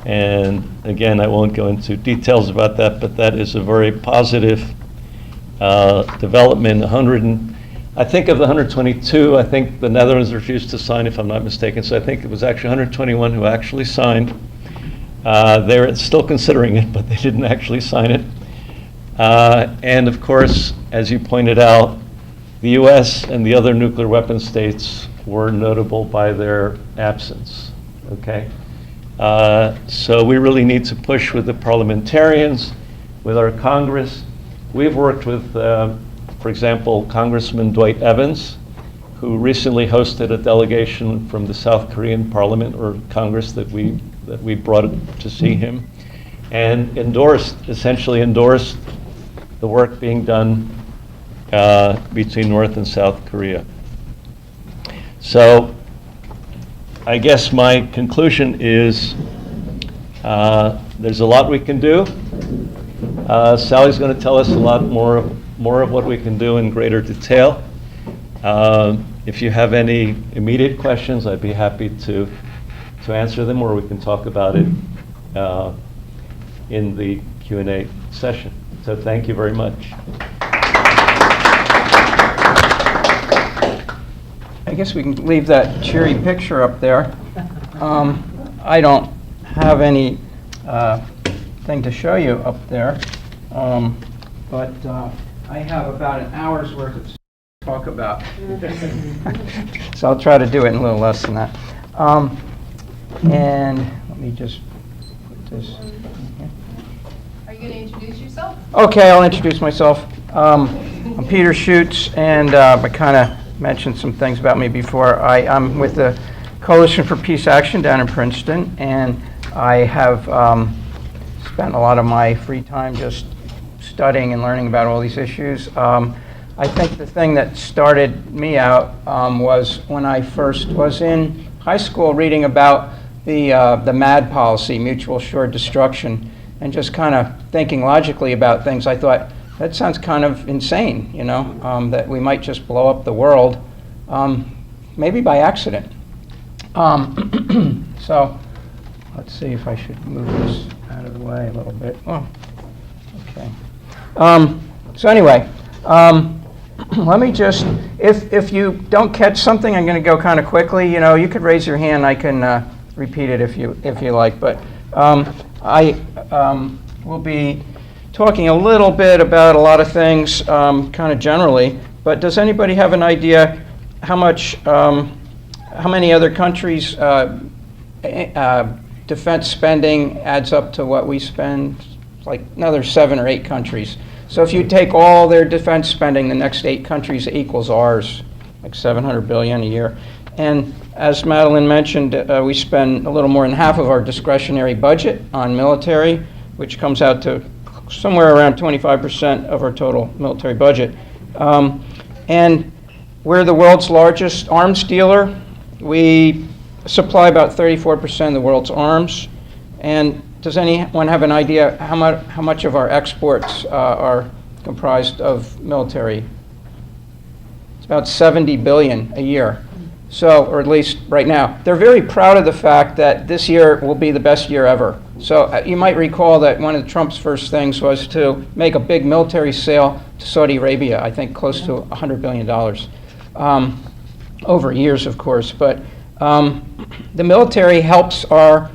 O: And again, I won't go into details about that, but that is a very positive development. I think of the 122, I think the Netherlands refused to sign, if I'm not mistaken. So I think it was actually 121 who actually signed. They're still considering it, but they didn't actually sign it. And of course, as you pointed out, the US and the other nuclear weapon states were notable by their absence, okay? So we really need to push with the parliamentarians, with our Congress. We've worked with, for example, Congressman Dwight Evans, who recently hosted a delegation from the South Korean Parliament or Congress that we brought to see him, and essentially endorsed the work being done between North and South Korea. So I guess my conclusion is there's a lot we can do. Sally's going to tell us a lot more of what we can do in greater detail. If you have any immediate questions, I'd be happy to answer them, or we can talk about it in the Q&A session. So thank you very much.
A: I guess we can leave that cheery picture up there. I don't have any thing to show you up there, but I have about an hour's worth of talk about. So I'll try to do it in a little less than that. And let me just put this in here.
C: Are you going to introduce yourself?
A: Okay, I'll introduce myself. I'm Peter Schutz, and I kind of mentioned some things about me before. I'm with the Coalition for Peace Action down in Princeton, and I have spent a lot of my free time just studying and learning about all these issues. I think the thing that started me out was when I first was in high school reading about the MAD policy, mutual assured destruction, and just kind of thinking logically about things. I thought, that sounds kind of insane, that we might just blow up the world, maybe by accident. So let's see if I should move this out of the way a little bit. Oh, okay. So anyway, let me just, if you don't catch something, I'm going to go kind of quickly. You could raise your hand. I can repeat it if you like. But I will be talking a little bit about a lot of things, kind of generally. But does anybody have an idea how many other countries' defense spending adds up to what we spend? Like another 7 or 8 countries. So if you take all their defense spending, the next 8 countries equals ours, like $700 billion a year. And as Madeline mentioned, we spend a little more than half of our discretionary budget on military, which comes out to somewhere around 25% of our total military budget. And we're the world's largest arms dealer. We supply about 34% of the world's arms. And does anyone have an idea how much of our exports are comprised of military? It's about 70 billion a year. So, or at least right now. They're very proud of the fact that this year will be the best year ever. So you might recall that one of Trump's first things was to make a big military sale to Saudi Arabia, I think close to $100 billion. Over years, of course. But the military helps our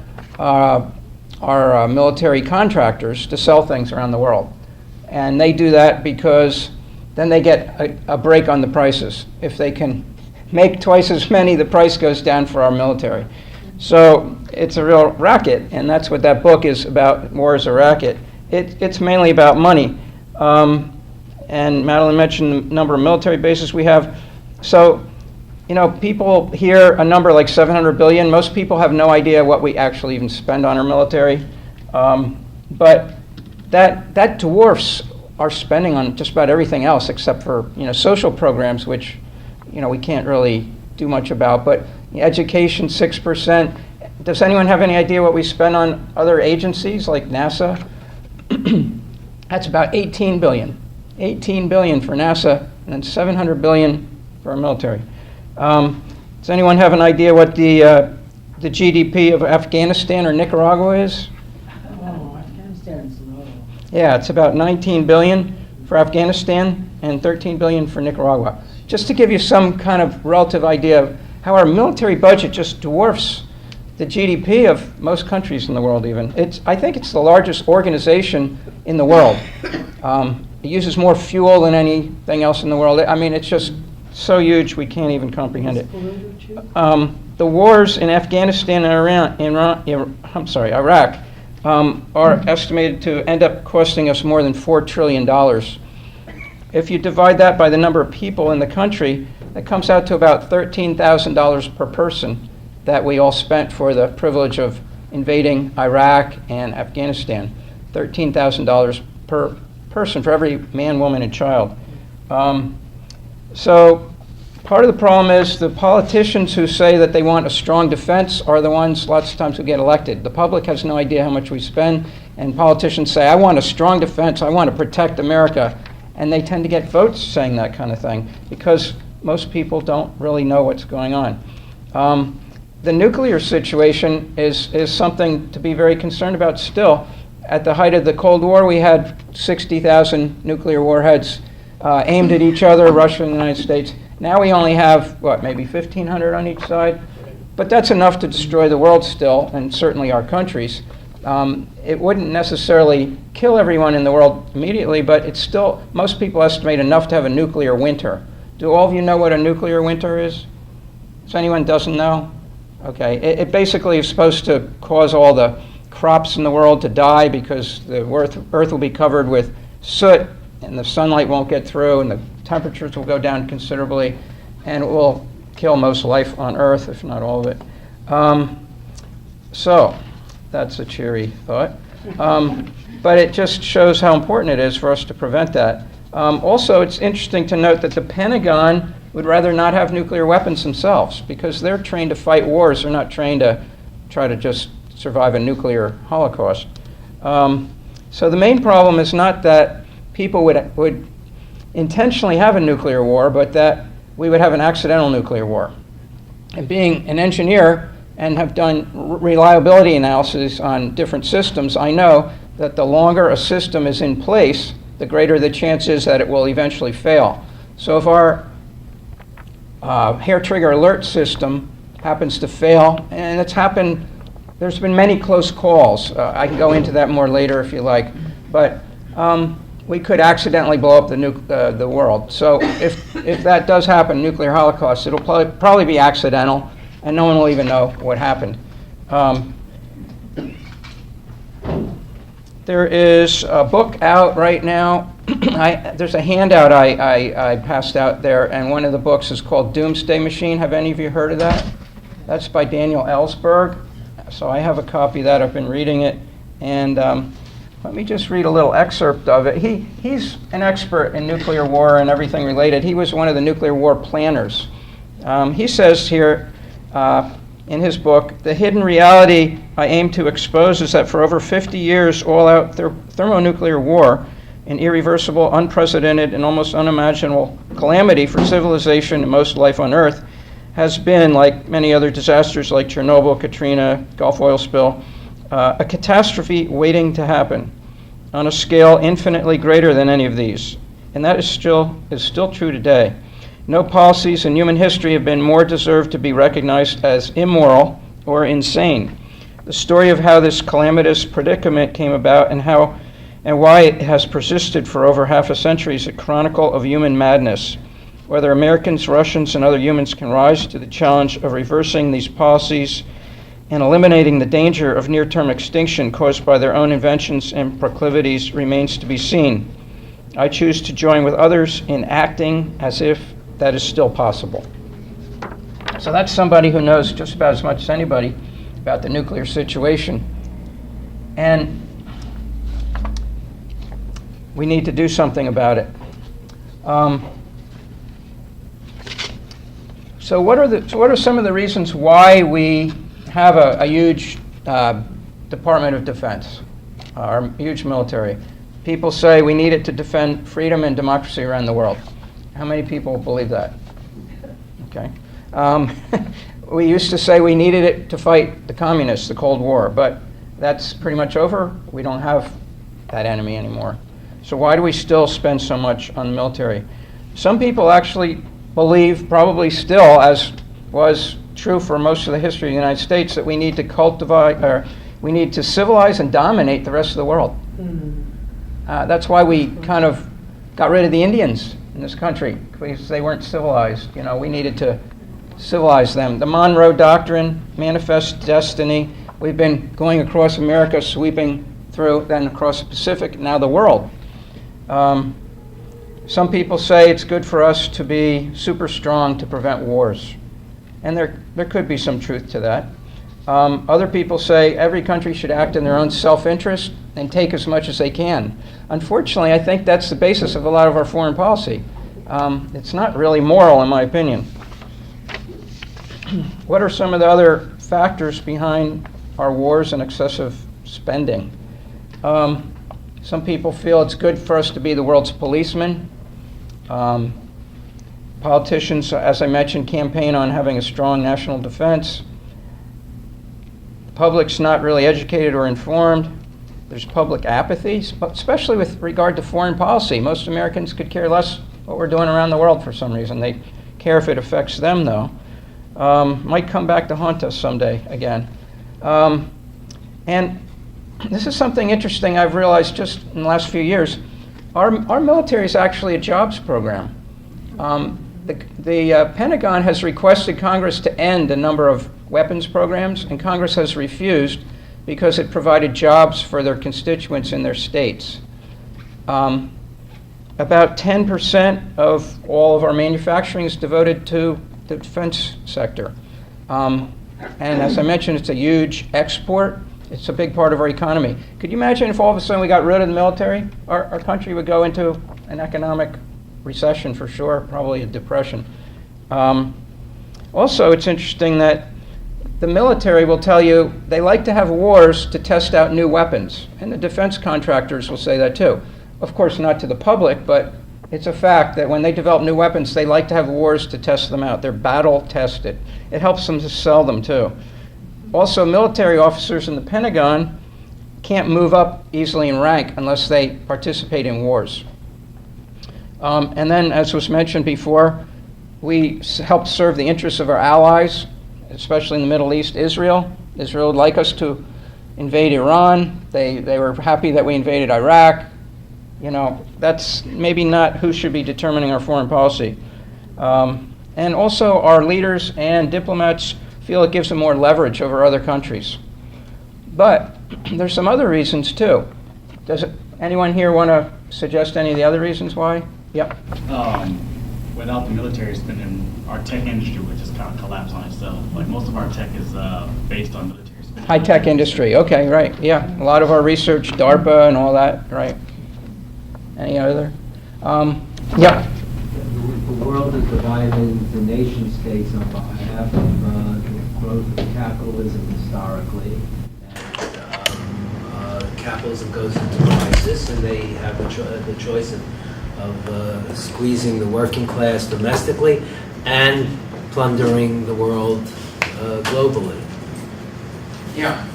A: military contractors to sell things around the world. And they do that because then they get a break on the prices. If they can make twice as many, the price goes down for our military. So it's a real racket, and that's what that book is about, War is a Racket. It's mainly about money. and Madeline mentioned the number of military bases we have. So, you know, people hear a number like 700 billion. Most people have no idea what we actually even spend on our military. But that dwarfs our spending on just about everything else except for, you know, social programs, which, you know, we can't really do much about. But education, 6%. Does anyone have any idea what we spend on other agencies like NASA? That's about 18 billion. 18 billion for NASA, and then 700 billion for our military. Does anyone have an idea what the GDP of Afghanistan or Nicaragua is?
N: Oh, Afghanistan's low.
A: Yeah, it's about 19 billion for Afghanistan and 13 billion for Nicaragua. Just to give you some kind of relative idea of how our military budget just dwarfs the GDP of most countries in the world even. I think it's the largest organization in the world. It uses more fuel than anything else in the world. I mean, it's just so huge we can't even comprehend it. The wars in Afghanistan and Iraq are estimated to end up costing us more than $4 trillion. If you divide that by the number of people in the country, that comes out to about $13,000 per person that we all spent for the privilege of invading Iraq and Afghanistan. $13,000 per person for every man, woman, and child. So part of the problem is the politicians who say that they want a strong defense are the ones lots of times who get elected. The public has no idea how much we spend, and politicians say, I want a strong defense, I want to protect America. And they tend to get votes saying that kind of thing because most people don't really know what's going on. The nuclear situation is something to be very concerned about still. At the height of the Cold War, we had 60,000 nuclear warheads aimed at each other, Russia and the United States. Now we only have, maybe 1,500 on each side? But that's enough to destroy the world still, and certainly our countries. It wouldn't necessarily kill everyone in the world immediately, but it's still, most people estimate enough to have a nuclear winter. Do all of you know what a nuclear winter is? Does anyone doesn't know? Okay, it basically is supposed to cause all the crops in the world to die because the Earth will be covered with soot and the sunlight won't get through and the temperatures will go down considerably and it will kill most life on Earth, if not all of it. So that's a cheery thought. But it just shows how important it is for us to prevent that. Also, it's interesting to note that the Pentagon would rather not have nuclear weapons themselves because they're trained to fight wars. They're not trained to try to just survive a nuclear holocaust. So the main problem is not that people would intentionally have a nuclear war, but that we would have an accidental nuclear war. And being an engineer and have done reliability analysis on different systems, I know that the longer a system is in place, the greater the chance is that it will eventually fail. So if our hair trigger alert system happens to fail, and it's happened, there's been many close calls. I can go into that more later if you like, but we could accidentally blow up the world. So if that does happen, nuclear holocaust, it'll probably be accidental, and no one will even know what happened. There is a book out right now. There's a handout I passed out there, and one of the books is called Doomsday Machine. Have any of you heard of that? That's by Daniel Ellsberg. So I have a copy of that. I've been reading it. And let me just read a little excerpt of it. He's an expert in nuclear war and everything related. He was one of the nuclear war planners. He says here in his book, the hidden reality I aim to expose is that for over 50 years, all-out thermonuclear war, an irreversible, unprecedented, and almost unimaginable calamity for civilization and most life on Earth, has been, like many other disasters like Chernobyl, Katrina, Gulf oil spill, a catastrophe waiting to happen on a scale infinitely greater than any of these. And that is still true today. No policies in human history have been more deserved to be recognized as immoral or insane. The story of how this calamitous predicament came about and why it has persisted for over half a century is a chronicle of human madness. Whether Americans, Russians, and other humans can rise to the challenge of reversing these policies and eliminating the danger of near-term extinction caused by their own inventions and proclivities remains to be seen. I choose to join with others in acting as if that is still possible. So that's somebody who knows just about as much as anybody about the nuclear situation. And we need to do something about it. So what are some of the reasons why we have a huge Department of Defense, our huge military? People say we need it to defend freedom and democracy around the world. How many people believe that? Okay. We used to say we needed it to fight the communists, the Cold War, but that's pretty much over. We don't have that enemy anymore. So why do we still spend so much on the military? Some people actually believe, probably still, as was true for most of the history of the United States, that we need to cultivate, or we need to civilize and dominate the rest of the world. That's why we kind of got rid of the Indians in this country, because they weren't civilized. You know, we needed to civilize them. The Monroe Doctrine, Manifest Destiny. We've been going across America, sweeping through, then across the Pacific, now the world. Some people say it's good for us to be super strong to prevent wars. And there could be some truth to that. Other people say every country should act in their own self-interest and take as much as they can. Unfortunately, I think that's the basis of a lot of our foreign policy. It's not really moral, in my opinion. What are some of the other factors behind our wars and excessive spending? Some people feel it's good for us to be the world's policeman. Politicians, as I mentioned, campaign on having a strong national defense. The public's not really educated or informed. There's public apathy, especially with regard to foreign policy. Most Americans could care less what we're doing around the world for some reason. They care if it affects them, though. Might come back to haunt us someday again. And this is something interesting I've realized just in the last few years. Our military is actually a jobs program. The Pentagon has requested Congress to end a number of weapons programs, and Congress has refused because it provided jobs for their constituents in their states. About 10% of all of our manufacturing is devoted to the defense sector. And as I mentioned, it's a huge export. It's a big part of our economy. Could you imagine if all of a sudden we got rid of the military? Our country would go into an economic recession for sure, probably a depression. Also, it's interesting that the military will tell you they like to have wars to test out new weapons. And the defense contractors will say that too. Of course, not to the public, but it's a fact that when they develop new weapons, they like to have wars to test them out. They're battle tested. It helps them to sell them too. Also, military officers in the Pentagon can't move up easily in rank unless they participate in wars. And then, as was mentioned before, we help serve the interests of our allies, especially in the Middle East. Israel would like us to invade Iran. They were happy that we invaded Iraq. You know, that's maybe not who should be determining our foreign policy. And also, our leaders and diplomats feel it gives them more leverage over other countries. But there's some other reasons too. Does anyone here want to suggest any of the other reasons why? Yep.
R: Without the military spending, our tech industry would just kind of collapse on itself. Like most of our tech is based on military spending.
A: High-tech industry, okay, right, yeah. A lot of our research, DARPA and all that, right. Any other? Yeah.
K: The world is divided into nation states on behalf of the growth of capitalism historically. And capitalism goes into crisis, and they have the choice of squeezing the working class domestically and plundering the world globally.
A: Yeah.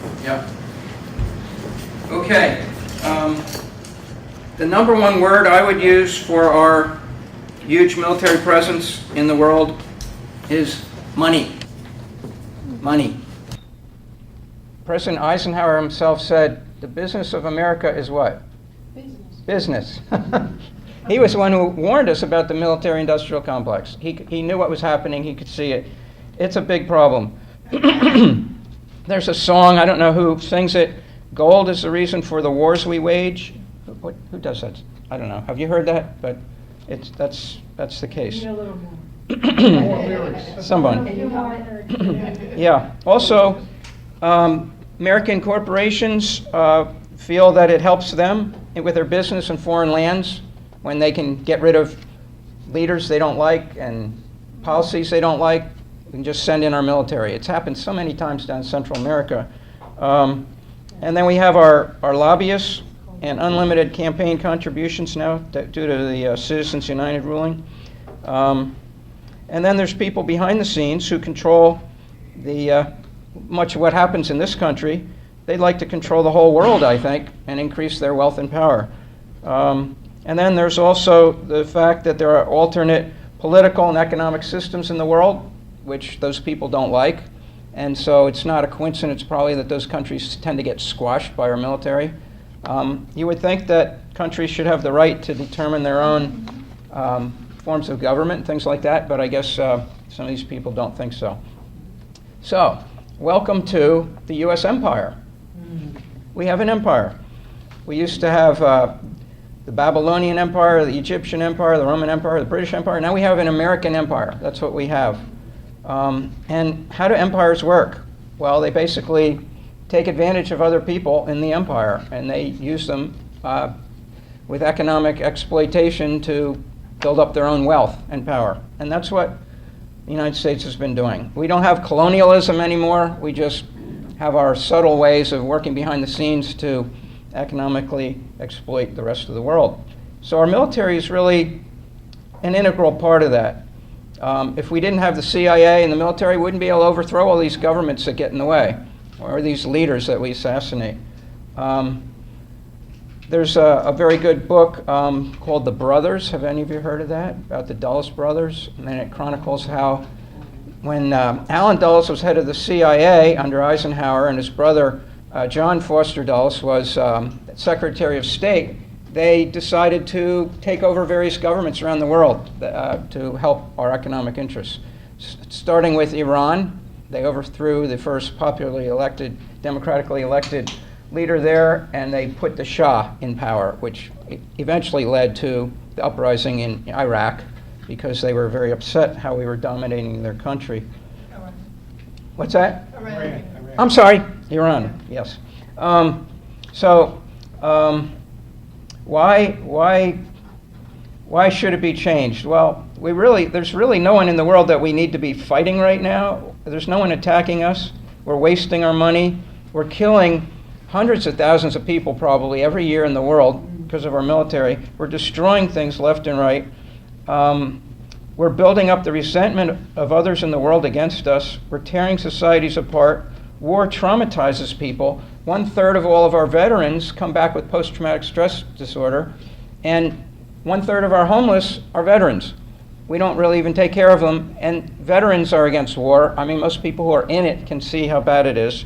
A: Okay. The number one word I would use for our huge military presence in the world is money. Money. President Eisenhower himself said, the business of America is what? Business. He was the one who warned us about the military-industrial complex. He knew what was happening. He could see it. It's a big problem. There's a song, I don't know who sings it, gold is the reason for the wars we wage. Who does that? I don't know. Have you heard that? But that's the case. Someone. Yeah. Also, American corporations feel that it helps them with their business in foreign lands when they can get rid of leaders they don't like and policies they don't like. We can just send in our military. It's happened so many times down in Central America. And then we have our lobbyists and unlimited campaign contributions now due to the Citizens United ruling. And then there's people behind the scenes who control much of what happens in this country. They'd like to control the whole world, I think, and increase their wealth and power. And then there's also the fact that there are alternate political and economic systems in the world, which those people don't like. And so it's not a coincidence probably that those countries tend to get squashed by our military. You would think that countries should have the right to determine their own forms of government and things like that, but I guess some of these people don't think so. So, welcome to the U.S. empire. We have an empire. We used to have the Babylonian Empire, the Egyptian Empire, the Roman Empire, the British Empire. Now we have an American empire. That's what we have. And how do empires work? Well, they basically take advantage of other people in the empire, and they use them with economic exploitation to build up their own wealth and power. And that's what the United States has been doing. We don't have colonialism anymore. We just have our subtle ways of working behind the scenes to economically exploit the rest of the world. So our military is really an integral part of that. If we didn't have the CIA and the military, we wouldn't be able to overthrow all these governments that get in the way, or these leaders that we assassinate. There's a very good book called The Brothers. Have any of you heard of that? About the Dulles brothers. And then it chronicles how when Allen Dulles was head of the CIA under Eisenhower and his brother John Foster Dulles was Secretary of State, they decided to take over various governments around the world to help our economic interests. Starting with Iran, they overthrew the first popularly elected, democratically elected leader there, and they put the Shah in power, which eventually led to the uprising in Iraq because they were very upset how we were dominating their country. Iran. What's that? Iran. I'm sorry, Iran, yes. Why should it be changed? Well, there's really no one in the world that we need to be fighting right now. There's no one attacking us. We're wasting our money. We're killing hundreds of thousands of people probably every year in the world because of our military. We're destroying things left and right. We're building up the resentment of others in the world against us. We're tearing societies apart. War traumatizes people. 1/3 of all of our veterans come back with post-traumatic stress disorder, and 1/3 of our homeless are veterans. We don't really even take care of them, and veterans are against war. I mean, most people who are in it can see how bad it is.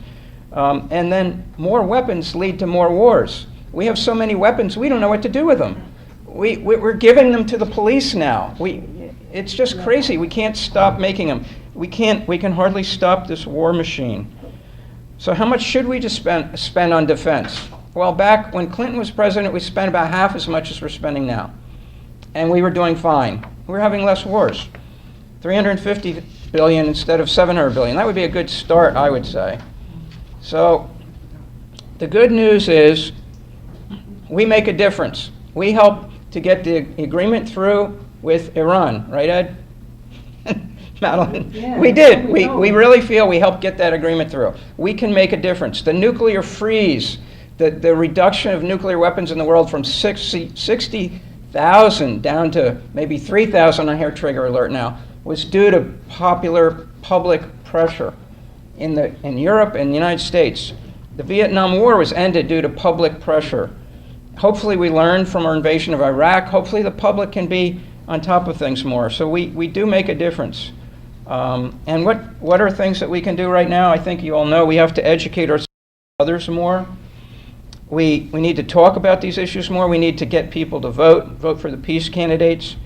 A: And then more weapons lead to more wars. We have so many weapons, we don't know what to do with them. We're giving them to the police now. It's just crazy. We can't stop making them. We can hardly stop this war machine. So how much should we just spend on defense? Well, back when Clinton was president, we spent about half as much as we're spending now. And we were doing fine. We were having less wars. $350 billion instead of $700 billion. That would be a good start, I would say. So the good news is we make a difference. We help to get the agreement through with Iran, right, Ed? Madeline?
N: Yeah,
A: we did. We really feel we helped get that agreement through. We can make a difference. The nuclear freeze, the reduction of nuclear weapons in the world from 60,000 down to maybe 3,000 on hair trigger alert now, was due to popular public pressure in Europe and the United States. The Vietnam War was ended due to public pressure. Hopefully we learned from our invasion of Iraq. Hopefully the public can be on top of things more. So we do make a difference. And what are things that we can do right now? I think you all know we have to educate others more. We need to talk about these issues more. We need to get people to vote for the peace candidates,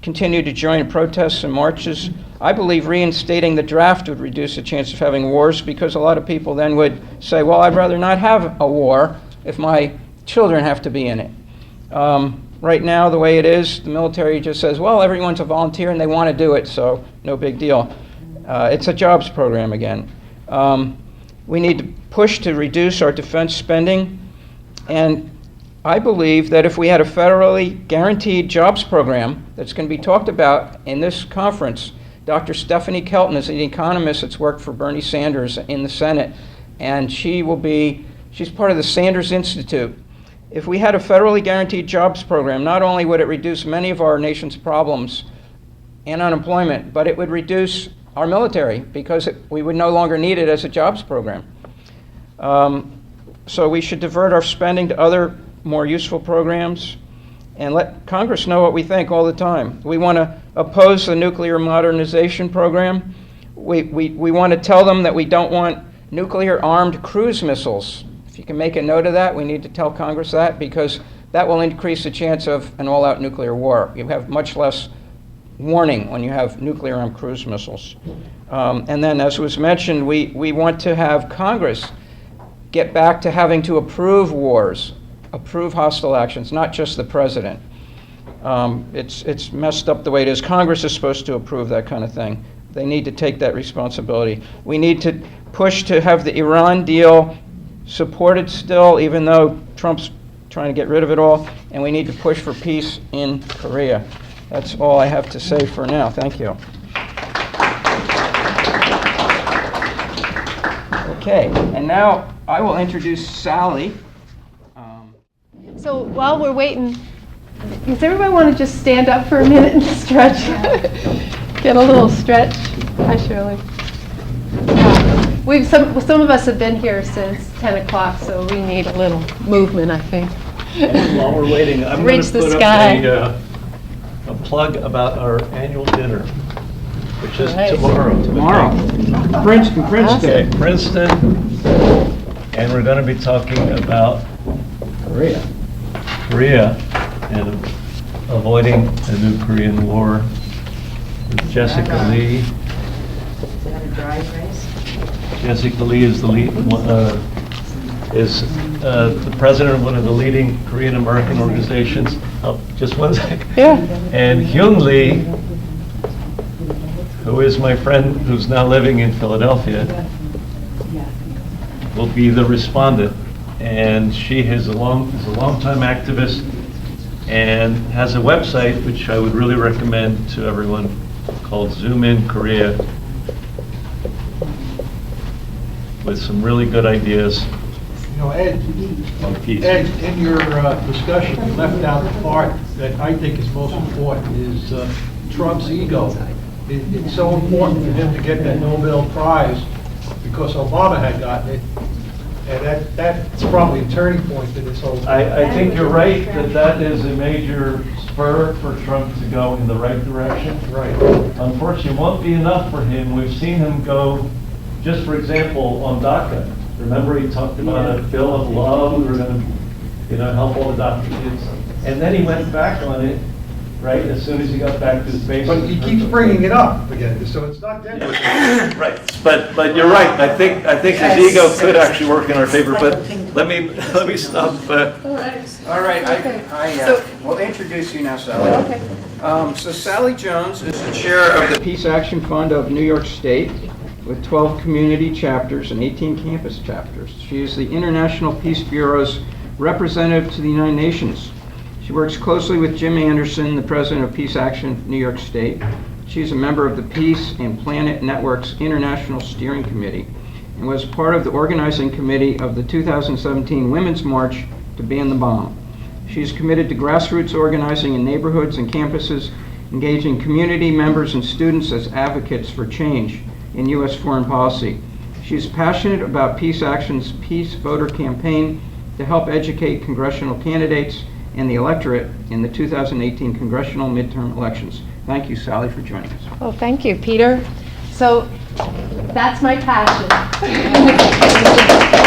A: continue to join in protests and marches. I believe reinstating the draft would reduce the chance of having wars because a lot of people then would say, well, I'd rather not have a war if my children have to be in it. right now, the way it is, the military just says, well, everyone's a volunteer and they want to do it, so no big deal. It's a jobs program again. We need to push to reduce our defense spending, and I believe that if we had a federally guaranteed jobs program that's going to be talked about in this conference, Dr. Stephanie Kelton is an economist that's worked for Bernie Sanders in the Senate, and she's part of the Sanders Institute. If we had a federally guaranteed jobs program, not only would it reduce many of our nation's problems and unemployment, but it would reduce our military because we would no longer need it as a jobs program. So we should divert our spending to other more useful programs and let Congress know what we think all the time. We want to oppose the nuclear modernization program. We want to tell them that we don't want nuclear-armed cruise missiles. If you can make a note of that, we need to tell Congress that, because that will increase the chance of an all-out nuclear war. You have much less warning when you have nuclear-armed cruise missiles. And then, as was mentioned, we want to have Congress get back to having to approve wars, approve hostile actions, not just the president. It's messed up the way it is. Congress is supposed to approve that kind of thing. They need to take that responsibility. We need to push to have the Iran deal supported still, even though Trump's trying to get rid of it all, and we need to push for peace in Korea. That's all I have to say for now. Thank you. Okay, and now I will introduce Sally.
C: So while we're waiting, does everybody want to just stand up for a minute and stretch? Get a little stretch. Hi, Shirley. Some of us have been here since 10 o'clock, so we need a little movement, I think.
O: While we're waiting, I'm going to put up a plug about our annual dinner, which is tomorrow.
A: Princeton.
O: Okay, Princeton, and we're going to be talking about Korea and avoiding a new Korean war with Jessica Lee.
M: Is that a dry race?
O: Jessica Lee is the president of one of the leading Korean American organizations. Oh, just one second.
C: Yeah.
O: And Hyung Lee, who is my friend who's now living in Philadelphia, will be the respondent. And she is a longtime activist and has a website which I would really recommend to everyone called Zoom In Korea, with some really good ideas
D: You know, Ed,
O: on peace.
D: Ed, in your discussion, you left out the part that I think is most important, is Trump's ego. It's so important for him to get that Nobel Prize because Obama had gotten it. And that's probably a turning point to this whole thing.
O: I think you're right that is a major spur for Trump to go in the right direction.
D: Right.
O: Unfortunately, it won't be enough for him. We've seen him go, just for example, on DACA. Remember he talked about a bill of law, we were going to help all the DACA kids. And then he went back on it, right, as soon as he got back to his base.
D: But he keeps bringing it up again, so it's not dead.
O: Right, but you're right. I think his ego could actually work in our favor. But let me stop.
A: All right, I will introduce you now, Sally.
C: Okay.
A: So Sally Jones is the chair of the Peace Action Fund of New York State, with 12 community chapters and 18 campus chapters. She is the International Peace Bureau's representative to the United Nations. She works closely with Jim Anderson, the president of Peace Action New York State. She is a member of the Peace and Planet Network's International Steering Committee and was part of the organizing committee of the 2017 Women's March to Ban the Bomb. She is committed to grassroots organizing in neighborhoods and campuses, engaging community members and students as advocates for change in U.S. foreign policy. She is passionate about Peace Action's Peace Voter Campaign to help educate congressional candidates and the electorate in the 2018 congressional midterm elections. Thank you, Sally, for joining us.
C: Oh, thank you, Peter. So that's my passion.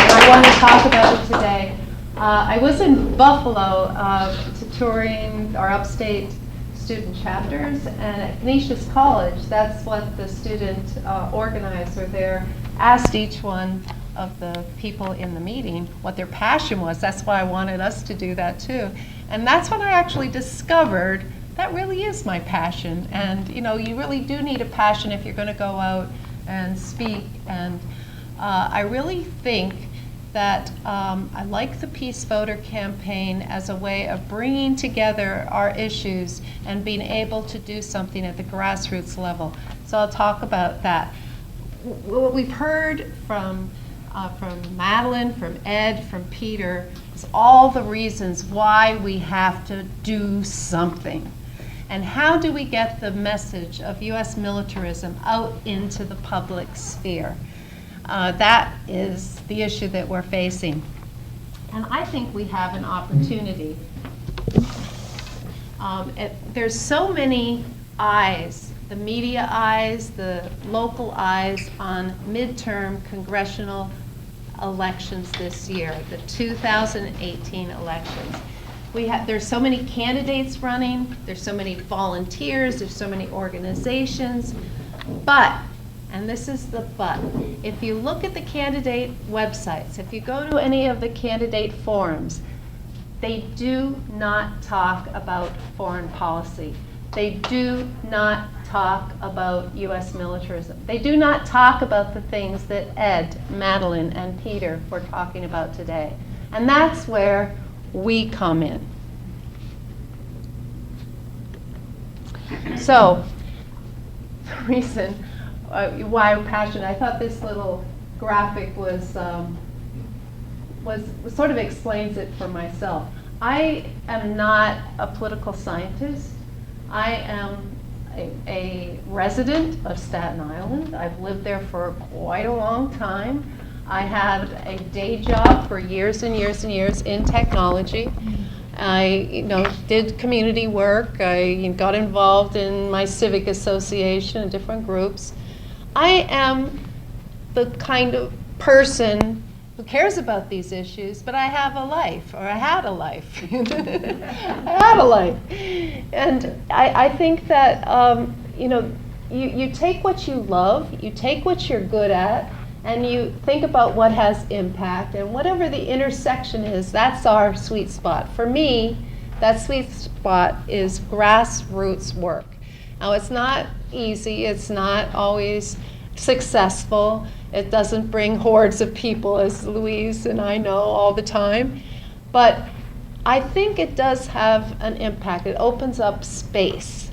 C: I want to talk about it today. I was in Buffalo touring our upstate student chapters, and at Canisius College, that's what the student organizer there asked each one of the people in the meeting what their passion was. That's why I wanted us to do that too. And that's when I actually discovered that really is my passion. And you know, you really do need a passion if you're going to go out and speak. And I really think that I like the Peace Voter campaign as a way of bringing together our issues and being able to do something at the grassroots level. So I'll talk about that. What we've heard from Madeline, from Ed, from Peter, is all the reasons why we have to do something. And how do we get the message of U.S. militarism out into the public sphere? That is the issue that we're facing. And I think we have an opportunity. There's so many eyes, the media eyes, the local eyes on midterm congressional elections this year, the 2018 elections. There's so many candidates running, there's so many volunteers, there's so many organizations, but, and this is the but, if you look at the candidate websites, if you go to any of the candidate forums, they do not talk about foreign policy. They do not talk about U.S. militarism. They do not talk about the things that Ed, Madeline, and Peter were talking about today. And that's where we come in. So, the reason why I'm passionate, I thought this little graphic was sort of explains it for myself. I am not a political scientist. I am a resident of Staten Island. I've lived there for quite a long time. I had a day job for years and years and years in technology. I did community work. I got involved in my civic association and different groups. I am the kind of person who cares about these issues, but I have a life, or I had a life. I had a life. And I think that, you take what you love, you take what you're good at, and you think about what has impact, and whatever the intersection is, that's our sweet spot. For me, that sweet spot is grassroots work. Now, it's not easy, it's not always successful, it doesn't bring hordes of people, as Louise and I know all the time, but I think it does have an impact. It opens up space.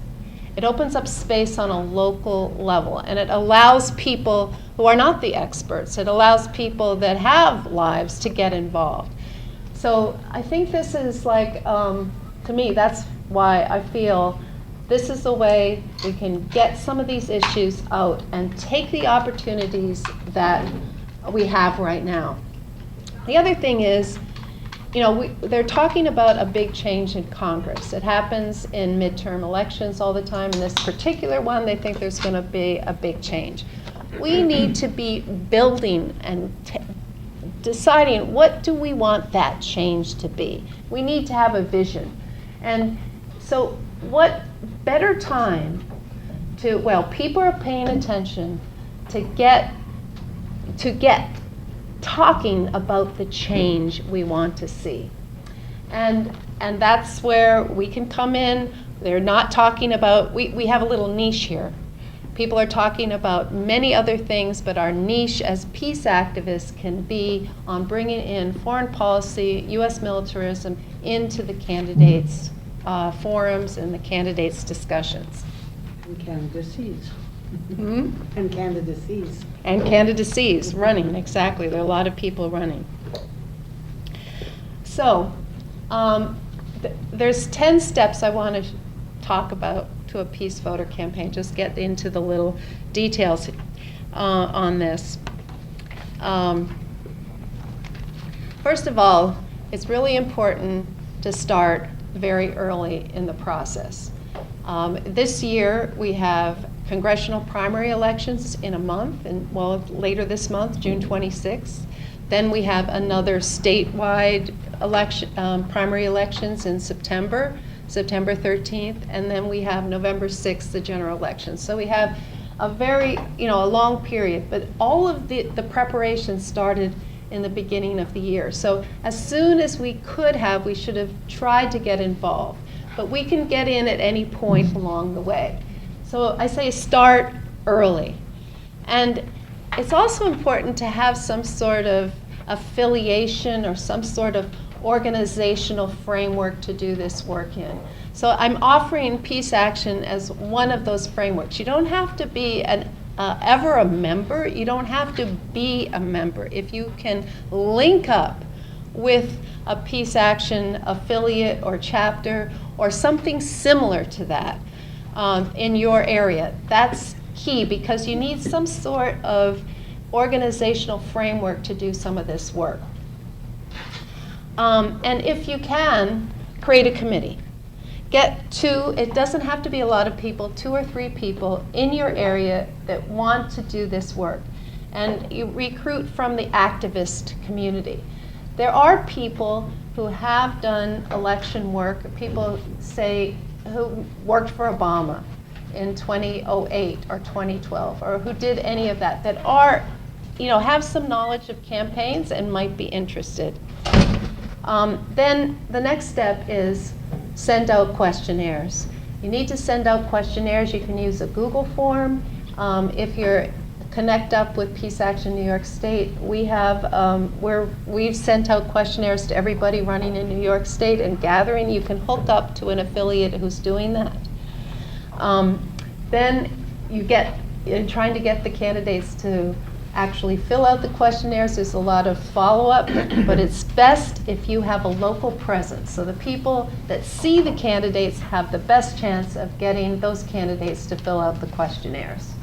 C: It opens up space on a local level, and it allows people who are not the experts, it allows people that have lives to get involved. So I think this is like, to me, that's why I feel this is the way we can get some of these issues out and take the opportunities that we have right now. The other thing is, they're talking about a big change in Congress. It happens in midterm elections all the time. In this particular one, they think there's going to be a big change. We need to be building and deciding what do we want that change to be. We need to have a vision. And so what better time to, people are paying attention to get talking about the change we want to see. And that's where we can come in. They're not talking about, we have a little niche here. People are talking about many other things, but our niche as peace activists can be on bringing in foreign policy, U.S. militarism into the candidates' forums and the candidates' discussions.
H: And candidacies.
C: Hmm?
H: And candidacies.
C: And candidacies, running, exactly. There are a lot of people running. So, there's 10 steps I want to talk about to a peace voter campaign. Just get into the little details on this. First of all, it's really important to start very early in the process. This year, we have congressional primary elections in a month, and later this month, June 26th. Then we have another statewide election, primary elections in September 13th, and then we have November 6th, the general election. So we have a very, a long period, but all of the preparation started in the beginning of the year. So as soon as we could have, we should have tried to get involved. But we can get in at any point along the way. So I say start early. And it's also important to have some sort of affiliation or some sort of organizational framework to do this work in. So I'm offering Peace Action as one of those frameworks. You don't have to be ever a member. You don't have to be a member. If you can link up with a Peace Action affiliate or chapter or something similar to that in your area, that's key, because you need some sort of organizational framework to do some of this work. And if you can, create a committee. Get two, it doesn't have to be a lot of people, 2 or 3 people in your area that want to do this work. And you recruit from the activist community. There are people who have done election work, people say who worked for Obama in 2008 or 2012, or who did any of that, that are, have some knowledge of campaigns and might be interested. Then the next step is send out questionnaires. You need to send out questionnaires. You can use a Google form. If you're connect up with Peace Action New York State, we've sent out questionnaires to everybody running in New York State and gathering. You can hook up to an affiliate who's doing that. Then you're trying to get the candidates to actually fill out the questionnaires. There's a lot of follow-up, but it's best if you have a local presence. So the people that see the candidates have the best chance of getting those candidates to fill out the questionnaires.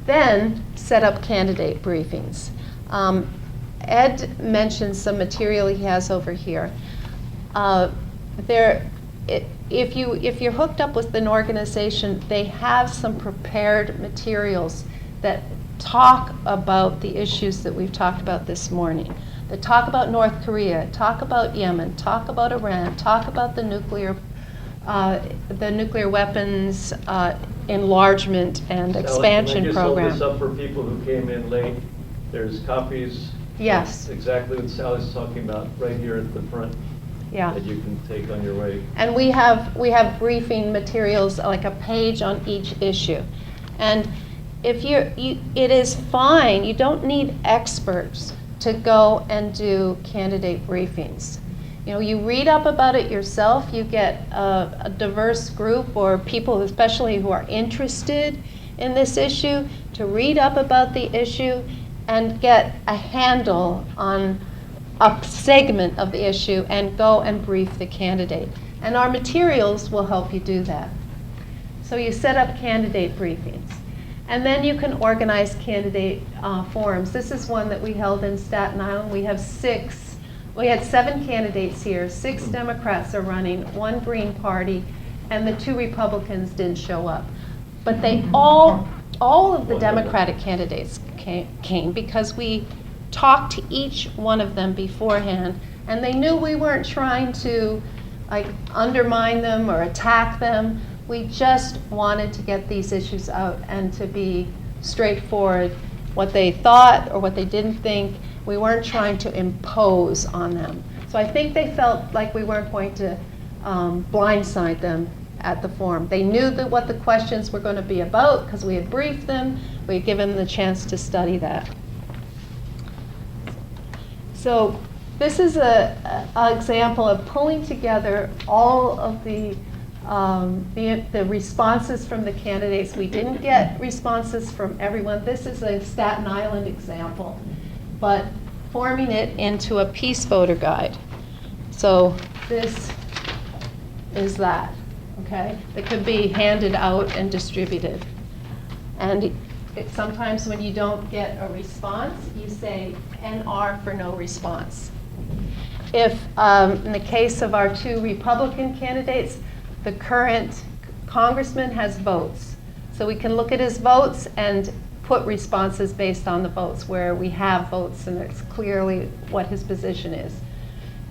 C: Then set up candidate briefings. Ed mentioned some material he has over here. If you're hooked up with an organization, they have some prepared materials that talk about the issues that we've talked about this morning. They talk about North Korea, talk about Yemen, talk about Iran, talk about the nuclear weapons enlargement and expansion program.
O: Can I just hold this up for people who came in late? There's copies.
C: Yes.
O: Exactly what Sally's talking about right here at the front.
C: Yeah.
O: That you can take on your way.
C: And we have briefing materials, like a page on each issue. And if it is fine, you don't need experts to go and do candidate briefings. You read up about it yourself. You get a diverse group or people, especially who are interested in this issue, to read up about the issue and get a handle on a segment of the issue and go and brief the candidate. And our materials will help you do that. So you set up candidate briefings. And then you can organize candidate forums. This is one that we held in Staten Island. We had 7 candidates here. 6 Democrats are running, 1 Green Party, and the 2 Republicans didn't show up. But they all of the Democratic candidates came because we talked to each one of them beforehand, and they knew we weren't trying to undermine them or attack them. We just wanted to get these issues out and to be straightforward, what they thought or what they didn't think. We weren't trying to impose on them. So I think they felt like we weren't going to blindside them at the forum. They knew what the questions were going to be about because we had briefed them. We had given them the chance to study that. So this is an example of pulling together all of the responses from the candidates. We didn't get responses from everyone. This is a Staten Island example, but forming it into a peace voter guide. So this is that, okay? That could be handed out and distributed. And sometimes when you don't get a response, you say NR for no response. If, in the case of our 2 Republican candidates, the current congressman has votes. So we can look at his votes and put responses based on the votes where we have votes and it's clearly what his position is.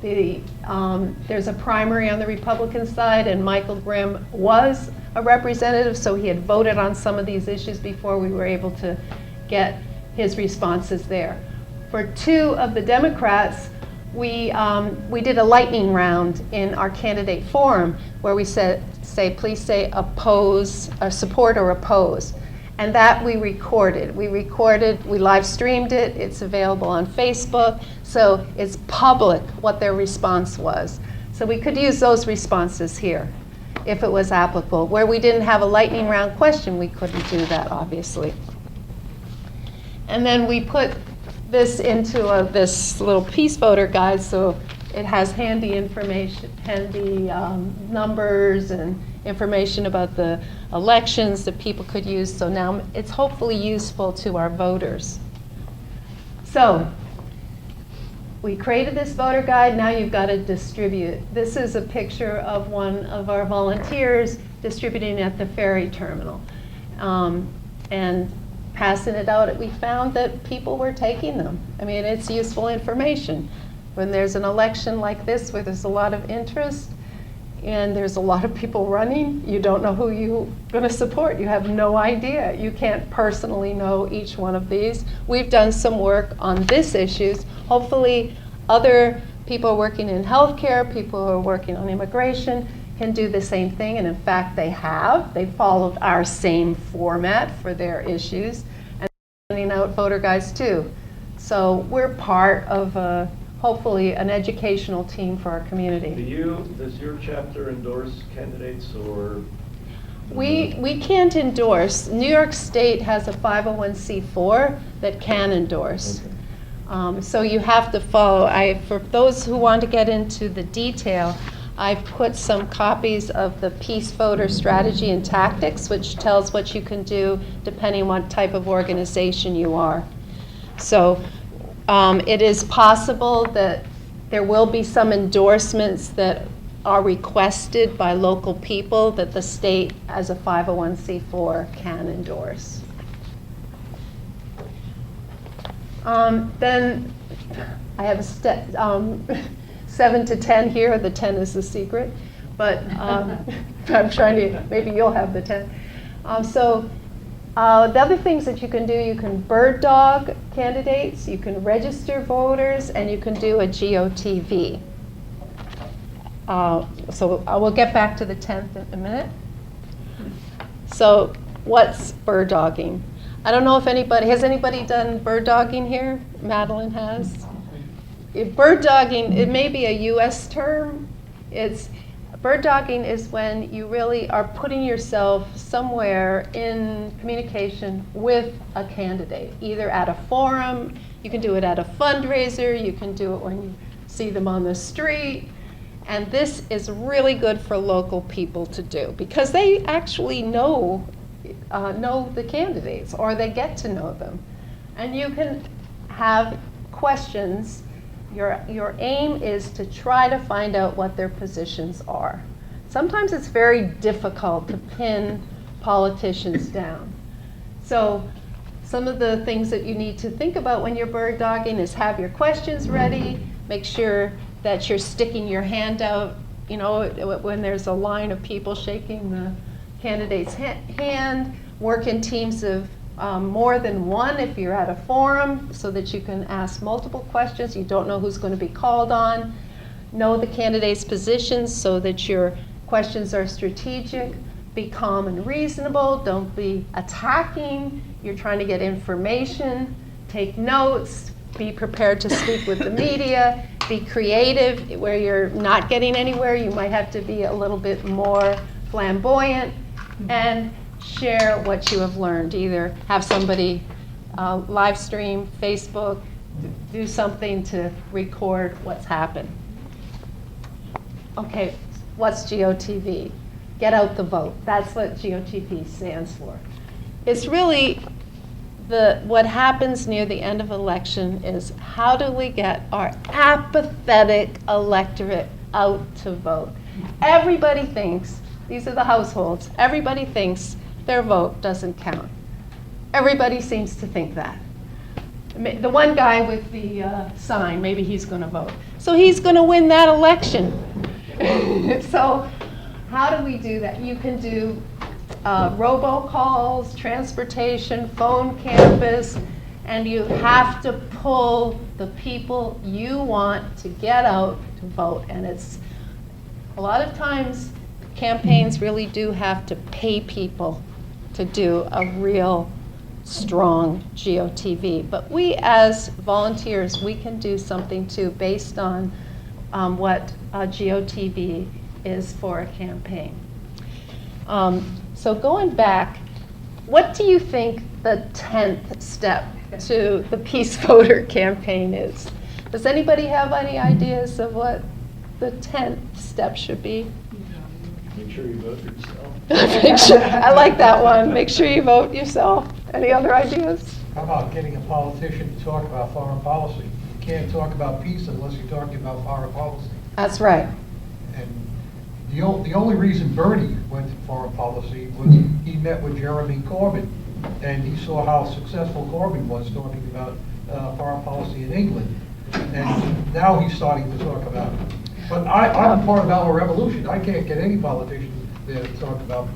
C: There's a primary on the Republican side, and Michael Grimm was a representative, so he had voted on some of these issues before we were able to get his responses there. For 2 of the Democrats, we did a lightning round in our candidate forum where we said, please say oppose, or support or oppose. And that we recorded. We live streamed it. It's available on Facebook. So it's public what their response was. So we could use those responses here if it was applicable. Where we didn't have a lightning round question, we couldn't do that, obviously. And then we put this into this little peace voter guide, so it has handy information, numbers and information about the elections that people could use. So now it's hopefully useful to our voters. So we created this voter guide. Now you've got to distribute. This is a picture of one of our volunteers distributing at the ferry terminal and passing it out. We found that people were taking them. I mean, it's useful information. When there's an election like this where there's a lot of interest and there's a lot of people running, you don't know who you're going to support. You have no idea. You can't personally know each one of these. We've done some work on this issues. Hopefully other people working in healthcare, people who are working on immigration can do the same thing, and in fact they have. They followed our same format for their issues and sending out voter guides too. So we're part of hopefully an educational team for our community.
O: Does your chapter endorse candidates or?
C: We can't endorse. New York State has a 501c4 that can endorse. Okay. So you have to follow. For those who want to get into the detail, I've put some copies of the Peace Voter Strategy and Tactics, which tells what you can do depending on what type of organization you are. So it is possible that there will be some endorsements that are requested by local people that the state, as a 501c4, can endorse. Then I have a 7 to 10 here. The 10 is the secret, but I'm trying to, maybe you'll have the 10. The other things that you can do, you can bird dog candidates, you can register voters, and you can do a GOTV. So I will get back to the 10th in a minute. So what's bird dogging? I don't know if has anybody done bird dogging here? Madeline has. Bird dogging, it may be a US term. Bird dogging is when you really are putting yourself somewhere in communication with a candidate, either at a forum, you can do it at a fundraiser, you can do it when you see them on the street. And this is really good for local people to do because they actually know the candidates, or they get to know them. And you can have questions. Your aim is to try to find out what their positions are. Sometimes it's very difficult to pin politicians down. So some of the things that you need to think about when you're bird dogging is have your questions ready, make sure that you're sticking your hand out, when there's a line of people shaking the candidate's hand, work in teams of more than one if you're at a forum so that you can ask multiple questions. You don't know who's going to be called on. Know the candidate's positions so that your questions are strategic. Be calm and reasonable. Don't be attacking. You're trying to get information. Take notes. Be prepared to speak with the media. Be creative. Where you're not getting anywhere, you might have to be a little bit more flamboyant. And share what you have learned. Either have somebody live stream, Facebook, do something to record what's happened. Okay, what's GOTV? Get out the vote. That's what GOTV stands for. It's really what happens near the end of election is how do we get our apathetic electorate out to vote? Everybody thinks, these are the households, everybody thinks their vote doesn't count. Everybody seems to think that. The one guy with the sign, maybe he's going to vote. So he's going to win that election. So how do we do that? You can do robocalls, transportation, phone canvas, and you have to pull the people you want to get out to vote. And it's a lot of times campaigns really do have to pay people to do a real strong GOTV. But we as volunteers, we can do something too based on what GOTV is for a campaign. So going back, what do you think the 10th step to the Peace Voter campaign is? Does anybody have any ideas of what the 10th step should be?
L: Make sure you vote for yourself.
C: I like that one. Make sure you vote yourself. Any other ideas?
D: How about getting a politician to talk about foreign policy? You can't talk about peace unless you're talking about foreign policy.
C: That's right.
D: And the only reason Bernie went to foreign policy was he met with Jeremy Corbyn, and he saw how successful Corbyn was talking about foreign policy in England. And now he's starting to talk about it. But I'm part of our revolution. I can't get any politician there to talk about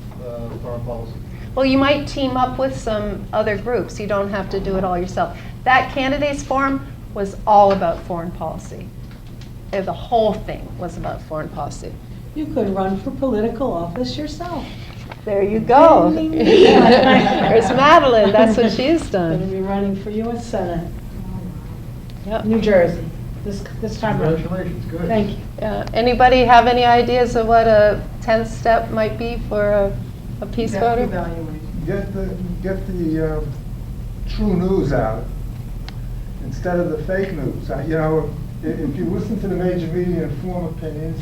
D: foreign policy.
C: Well, you might team up with some other groups. You don't have to do it all yourself. That candidates forum was all about foreign policy. The whole thing was about foreign policy.
N: You could run for political office yourself.
C: There you go.
N: Ding, ding, ding.
C: There's Madeline. That's what she's
N: Going to
C: done.
N: be running for U.S. Senate,
C: Yep.
N: New Jersey, this time around.
D: Congratulations, good.
N: Thank you.
C: Anybody have any ideas of what a 10th step might be for a peace voter?
S: Get the true news out instead of the fake news. If you listen to the major media and form opinions,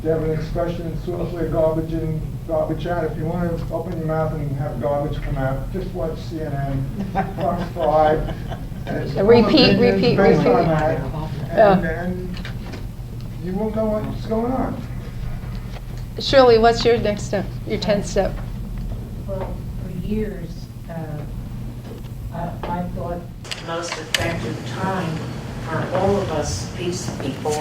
S: they have an expression, software garbage in, garbage out. If you want to open your mouth and have garbage come out, just watch CNN, Fox 5.
C: And repeat.
S: Based on that,
C: Yeah.
S: and you won't know what's going on.
C: Shirley, what's your next step, your 10th step?
T: Well, for years, I thought most effective time for all of us peace people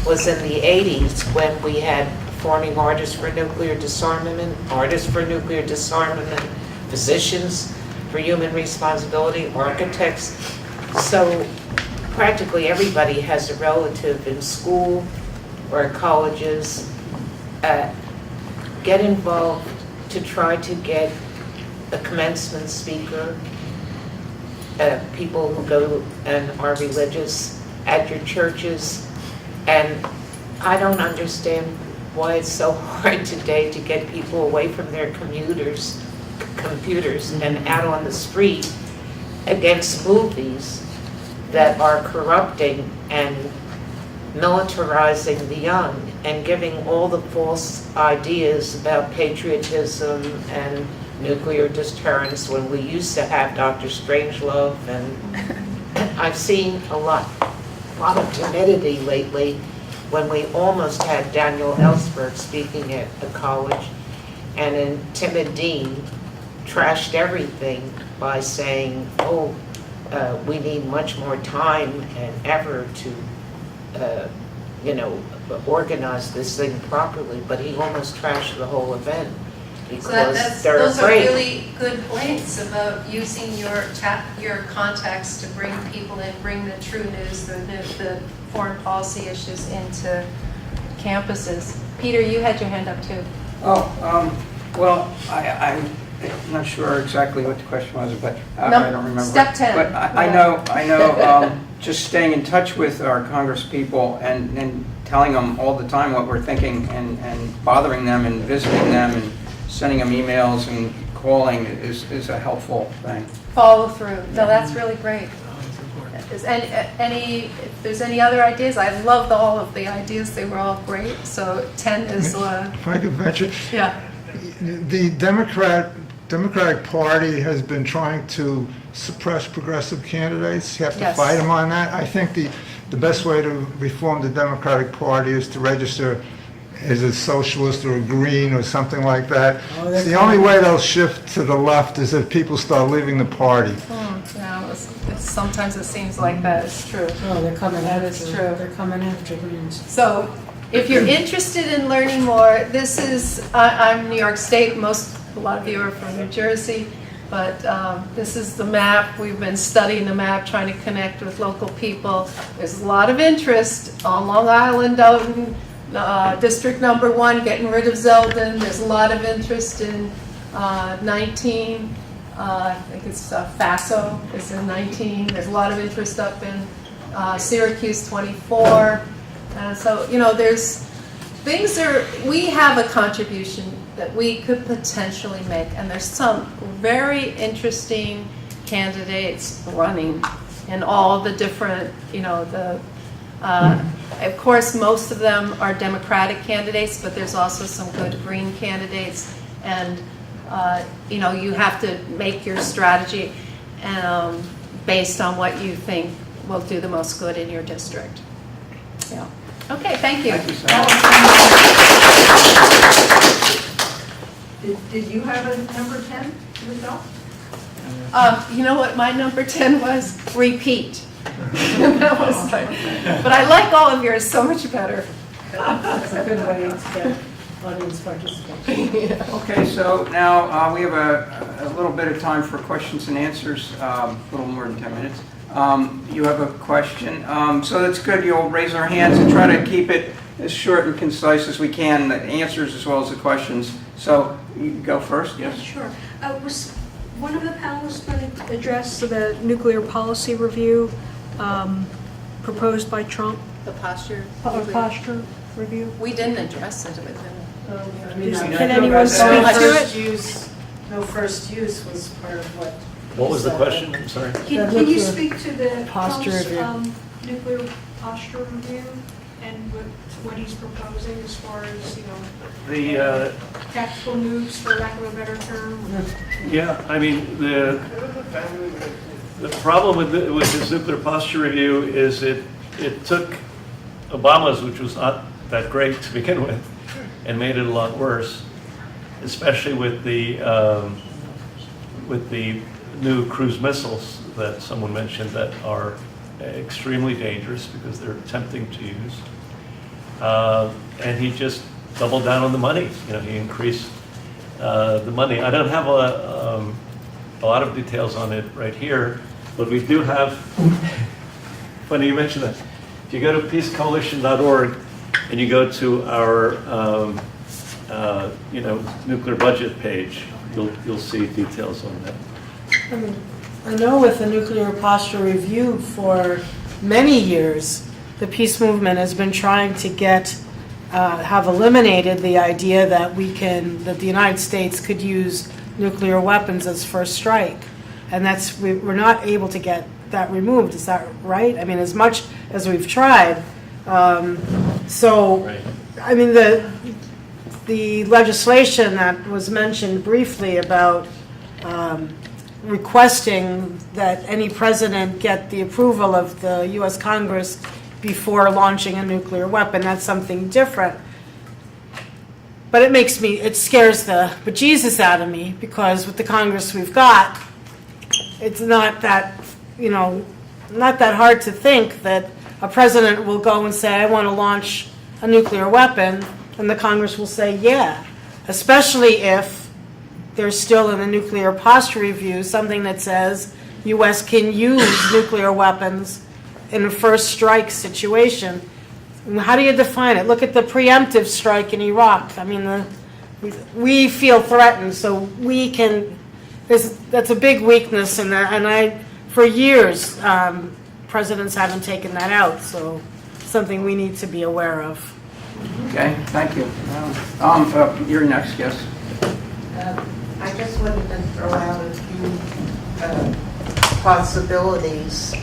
T: was in the 80s when we had forming Artists for Nuclear Disarmament, Physicians for Human Responsibility, architects. So practically everybody has a relative in school or at colleges. Get involved to try to get a commencement speaker, people who go and are religious at your churches. And I don't understand why it's so hard today to get people away from their computers and out on the street against movies that are corrupting and militarizing the young and giving all the false ideas about patriotism and nuclear deterrence when we used to have Dr. Strangelove. And I've seen a lot of timidity lately when we almost had Daniel Ellsberg speaking at a college, and then Timid Dean trashed everything by saying, we need much more time and effort to organize this thing properly, but he almost trashed the whole event because they're
C: those
T: afraid.
C: are really good points about using your contacts to bring people in, bring the true news, the foreign policy issues into campuses. Peter, you had your hand up too.
A: Well, I'm not sure exactly what the question was, but I don't remember.
C: Step 10.
A: But I know, just staying in touch with our Congress people and telling them all the time what we're thinking and bothering them and visiting them and sending them emails and calling is a helpful thing.
C: Follow through. No, that's really great. If there's any other ideas, I loved all of the ideas. They were all great. So 10 is...
S: If I could venture,
C: yeah.
S: the Democratic Party has been trying to suppress progressive candidates. You have to
C: Yes.
S: fight them on that. I think the best way to reform the Democratic Party is to register as a socialist or a green or something like that. It's the only way they'll shift to the left is if people start leaving the party.
C: Yeah, sometimes it seems like that is true.
N: Oh, they're coming
C: That
N: after.
C: is true.
N: They're coming after Greens.
C: So if you're interested in learning more, this is, I'm New York State. Most A lot of you are from New Jersey, but this is the map. We've been studying the map, trying to connect with local people. There's a lot of interest on Long Island, out in District Number 1, getting rid of Zeldin. There's a lot of interest in 19. I think it's Faso is in 19. There's a lot of interest up in Syracuse 24. So, you know, we have a contribution that we could potentially make, and there's some very interesting candidates running in all the different, you know, of course, most of them are Democratic candidates, but there's also some good Green candidates, and you know, you have to make your strategy based on what you think will do the most good in your district. Yeah. Okay, thank you.
A: Thank you, Sally.
H: Did you have a number 10 yourself?
C: You know what my number 10 was? Repeat. That was but I like all of yours so much better.
N: That's a good way to get audience participation.
A: Okay, so now we have a little bit of time for questions and answers, a little more than 10 minutes. You have a question, so that's good. You'll raise our hands and try to keep it as short and concise as we can, the answers as well as the questions. So you go first, yes?
E: Sure. Was one of the panelists going to address the nuclear policy review proposed by Trump?
C: The posture.
E: Posture review?
C: We didn't address it with him.
E: Can anyone speak to it?
N: No first use was part of what.
O: What was the question? I'm sorry.
E: Can you speak to the
N: Posture
E: Trump's
N: review.
E: nuclear posture review and what he's proposing as far as, you know,
O: The
E: tactical nukes, for lack of a better term?
O: yeah, I mean the problem with this nuclear posture review is it took Obama's, which was not that great to begin with, and made it a lot worse, especially with the new cruise missiles that someone mentioned that are extremely dangerous because they're tempting to use. And he just doubled down on the money. You know, he increased the money. I don't have a lot of details on it right here, but we do have. Funny you mentioned that. If you go to peacecoalition.org and you go to our nuclear budget page, you'll see details on that.
N: I know with the nuclear posture review for many years, the peace movement has been trying to have eliminated the idea that that the United States could use nuclear weapons as first strike. And we're not able to get that removed. Is that right? I mean, as much as we've tried.
O: Right.
N: I mean, the legislation that was mentioned briefly about requesting that any president get the approval of the U.S. Congress before launching a nuclear weapon, that's something different. But it scares the bejesus out of me, because with the Congress we've got, it's not that hard to think that a president will go and say, I want to launch a nuclear weapon, and the Congress will say, yeah, especially if there's still in the nuclear posture review something that says U.S. can use nuclear weapons in a first strike situation. How do you define it? Look at the preemptive strike in Iraq. I mean, we feel threatened, so we can. That's a big weakness, and for years, presidents haven't taken that out. So, something we need to be aware of.
A: Okay, thank you. You're next, yes.
T: I just wanted to throw out a few possibilities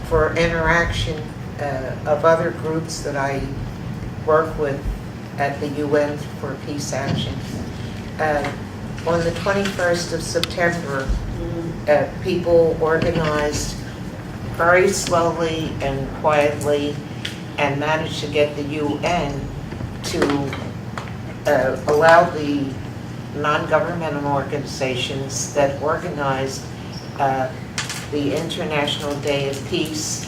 T: for interaction of other groups that I work with at the UN for Peace Action. On the 21st of September, people organized very slowly and quietly and managed to get the UN to allow the non-governmental organizations that organized the International Day of Peace,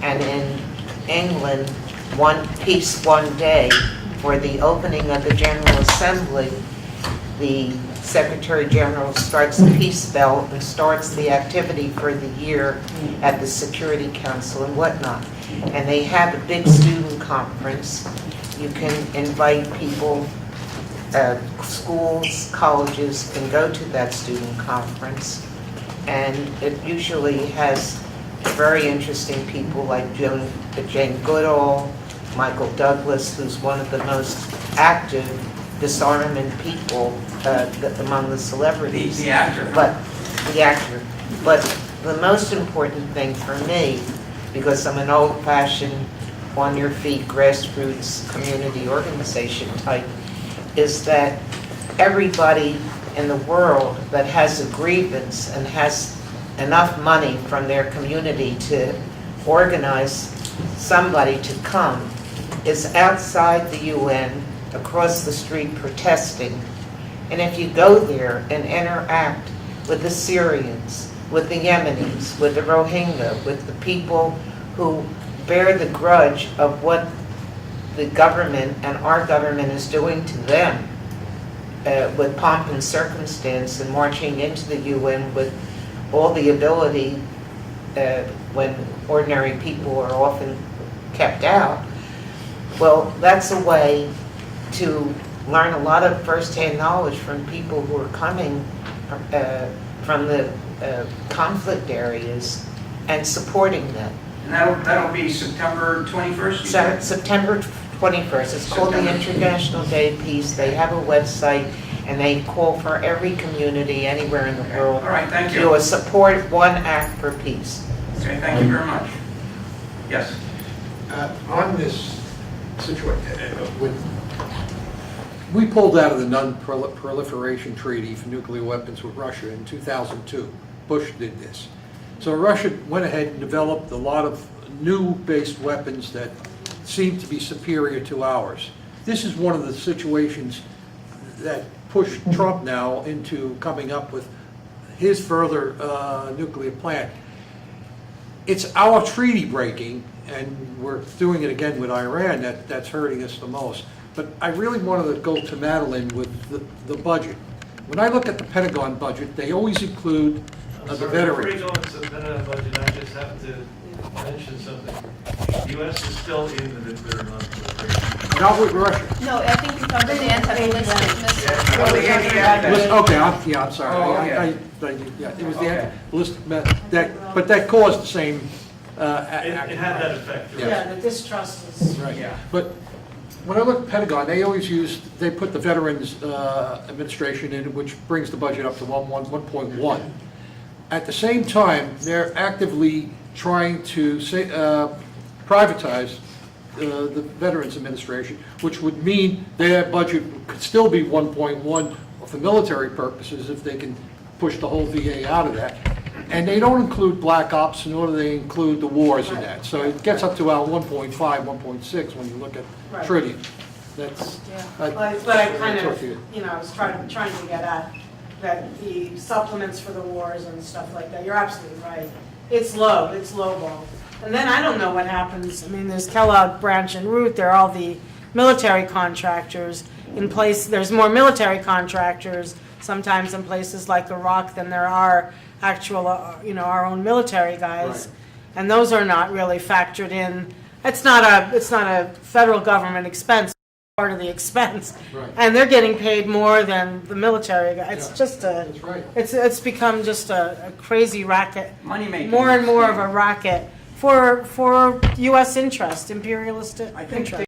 T: and in England, Peace One Day, for the opening of the General Assembly, the Secretary General strikes the peace bell and starts the activity for the year at the Security Council and whatnot. And they have a big student conference. You can invite people, schools, colleges can go to that student conference. And it usually has very interesting people like Jane Goodall, Michael Douglas, who's one of the most active disarmament people among the celebrities.
A: The actor.
T: The actor. But the most important thing for me, because I'm an old-fashioned, on-your-feet, grassroots community organization type, is that everybody in the world that has a grievance and has enough money from their community to organize somebody to come is outside the UN, across the street protesting. And if you go there and interact with the Syrians, with the Yemenis, with the Rohingya, with the people who bear the grudge of what the government and our government is doing to them, with pomp and circumstance and marching into the UN with all the ability when ordinary people are often kept out, well, that's a way to learn a lot of first-hand knowledge from people who are coming from the conflict areas and supporting them.
A: And that'll be September 21st?
T: September 21st. It's called the International Day of Peace. They have a website, and they call for every community anywhere in the world
A: All right, thank you.
T: to support one act for peace.
A: Okay, thank you very much. Yes.
D: On this situation, we pulled out of the Non-Proliferation Treaty for nuclear weapons with Russia in 2002. Bush did this. So Russia went ahead and developed a lot of new-based weapons that seem to be superior to ours. This is one of the situations that pushed Trump now into coming up with his further nuclear plant. It's our treaty breaking, and we're doing it again with Iran, that's hurting us the most. But I really wanted to go to Madeline with the budget. When I look at the Pentagon budget, they always include the veterans.
O: Before you go into the Pentagon budget, I just have to mention something. The U.S. is still in the nuclear non-proliferation.
D: Not with Russia.
C: No, I think you're talking about the anti-ballistic missile.
D: Okay, I'm sorry.
A: Oh, okay.
D: Yeah, it was the
A: Okay.
D: list, but that caused the same
O: It had that effect.
D: Yes.
N: Yeah, the distrust is.
D: Right.
A: Yeah.
D: But when I look at Pentagon, they put the Veterans Administration in, which brings the budget up to 1.1. At the same time, they're actively trying to privatize the Veterans Administration, which would mean their budget could still be 1.1 for military purposes if they can push the whole VA out of that. And they don't include black ops, nor do they include the wars in that. So it gets up to about 1.5, 1.6 when you look at
N: Right.
D: tritium. That's.
N: But I kind of, I was trying to get at that the supplements for the wars and stuff like that, you're absolutely right. It's lowball. And then I don't know what happens, I mean, there's Kellogg, Branch, and Root, there are all the military contractors in place, there's more military contractors sometimes in places like Iraq than there are actual, our own military guys.
D: Right.
N: And those are not really factored in. It's not a federal government expense, it's part of the expense.
D: Right.
N: And they're getting paid more than the military guys. It's
D: Yeah,
N: just
D: that's right.
N: it's become just a crazy racket.
A: Money making.
N: More and more of a racket for U.S. interest, imperialist
A: I think
N: interest.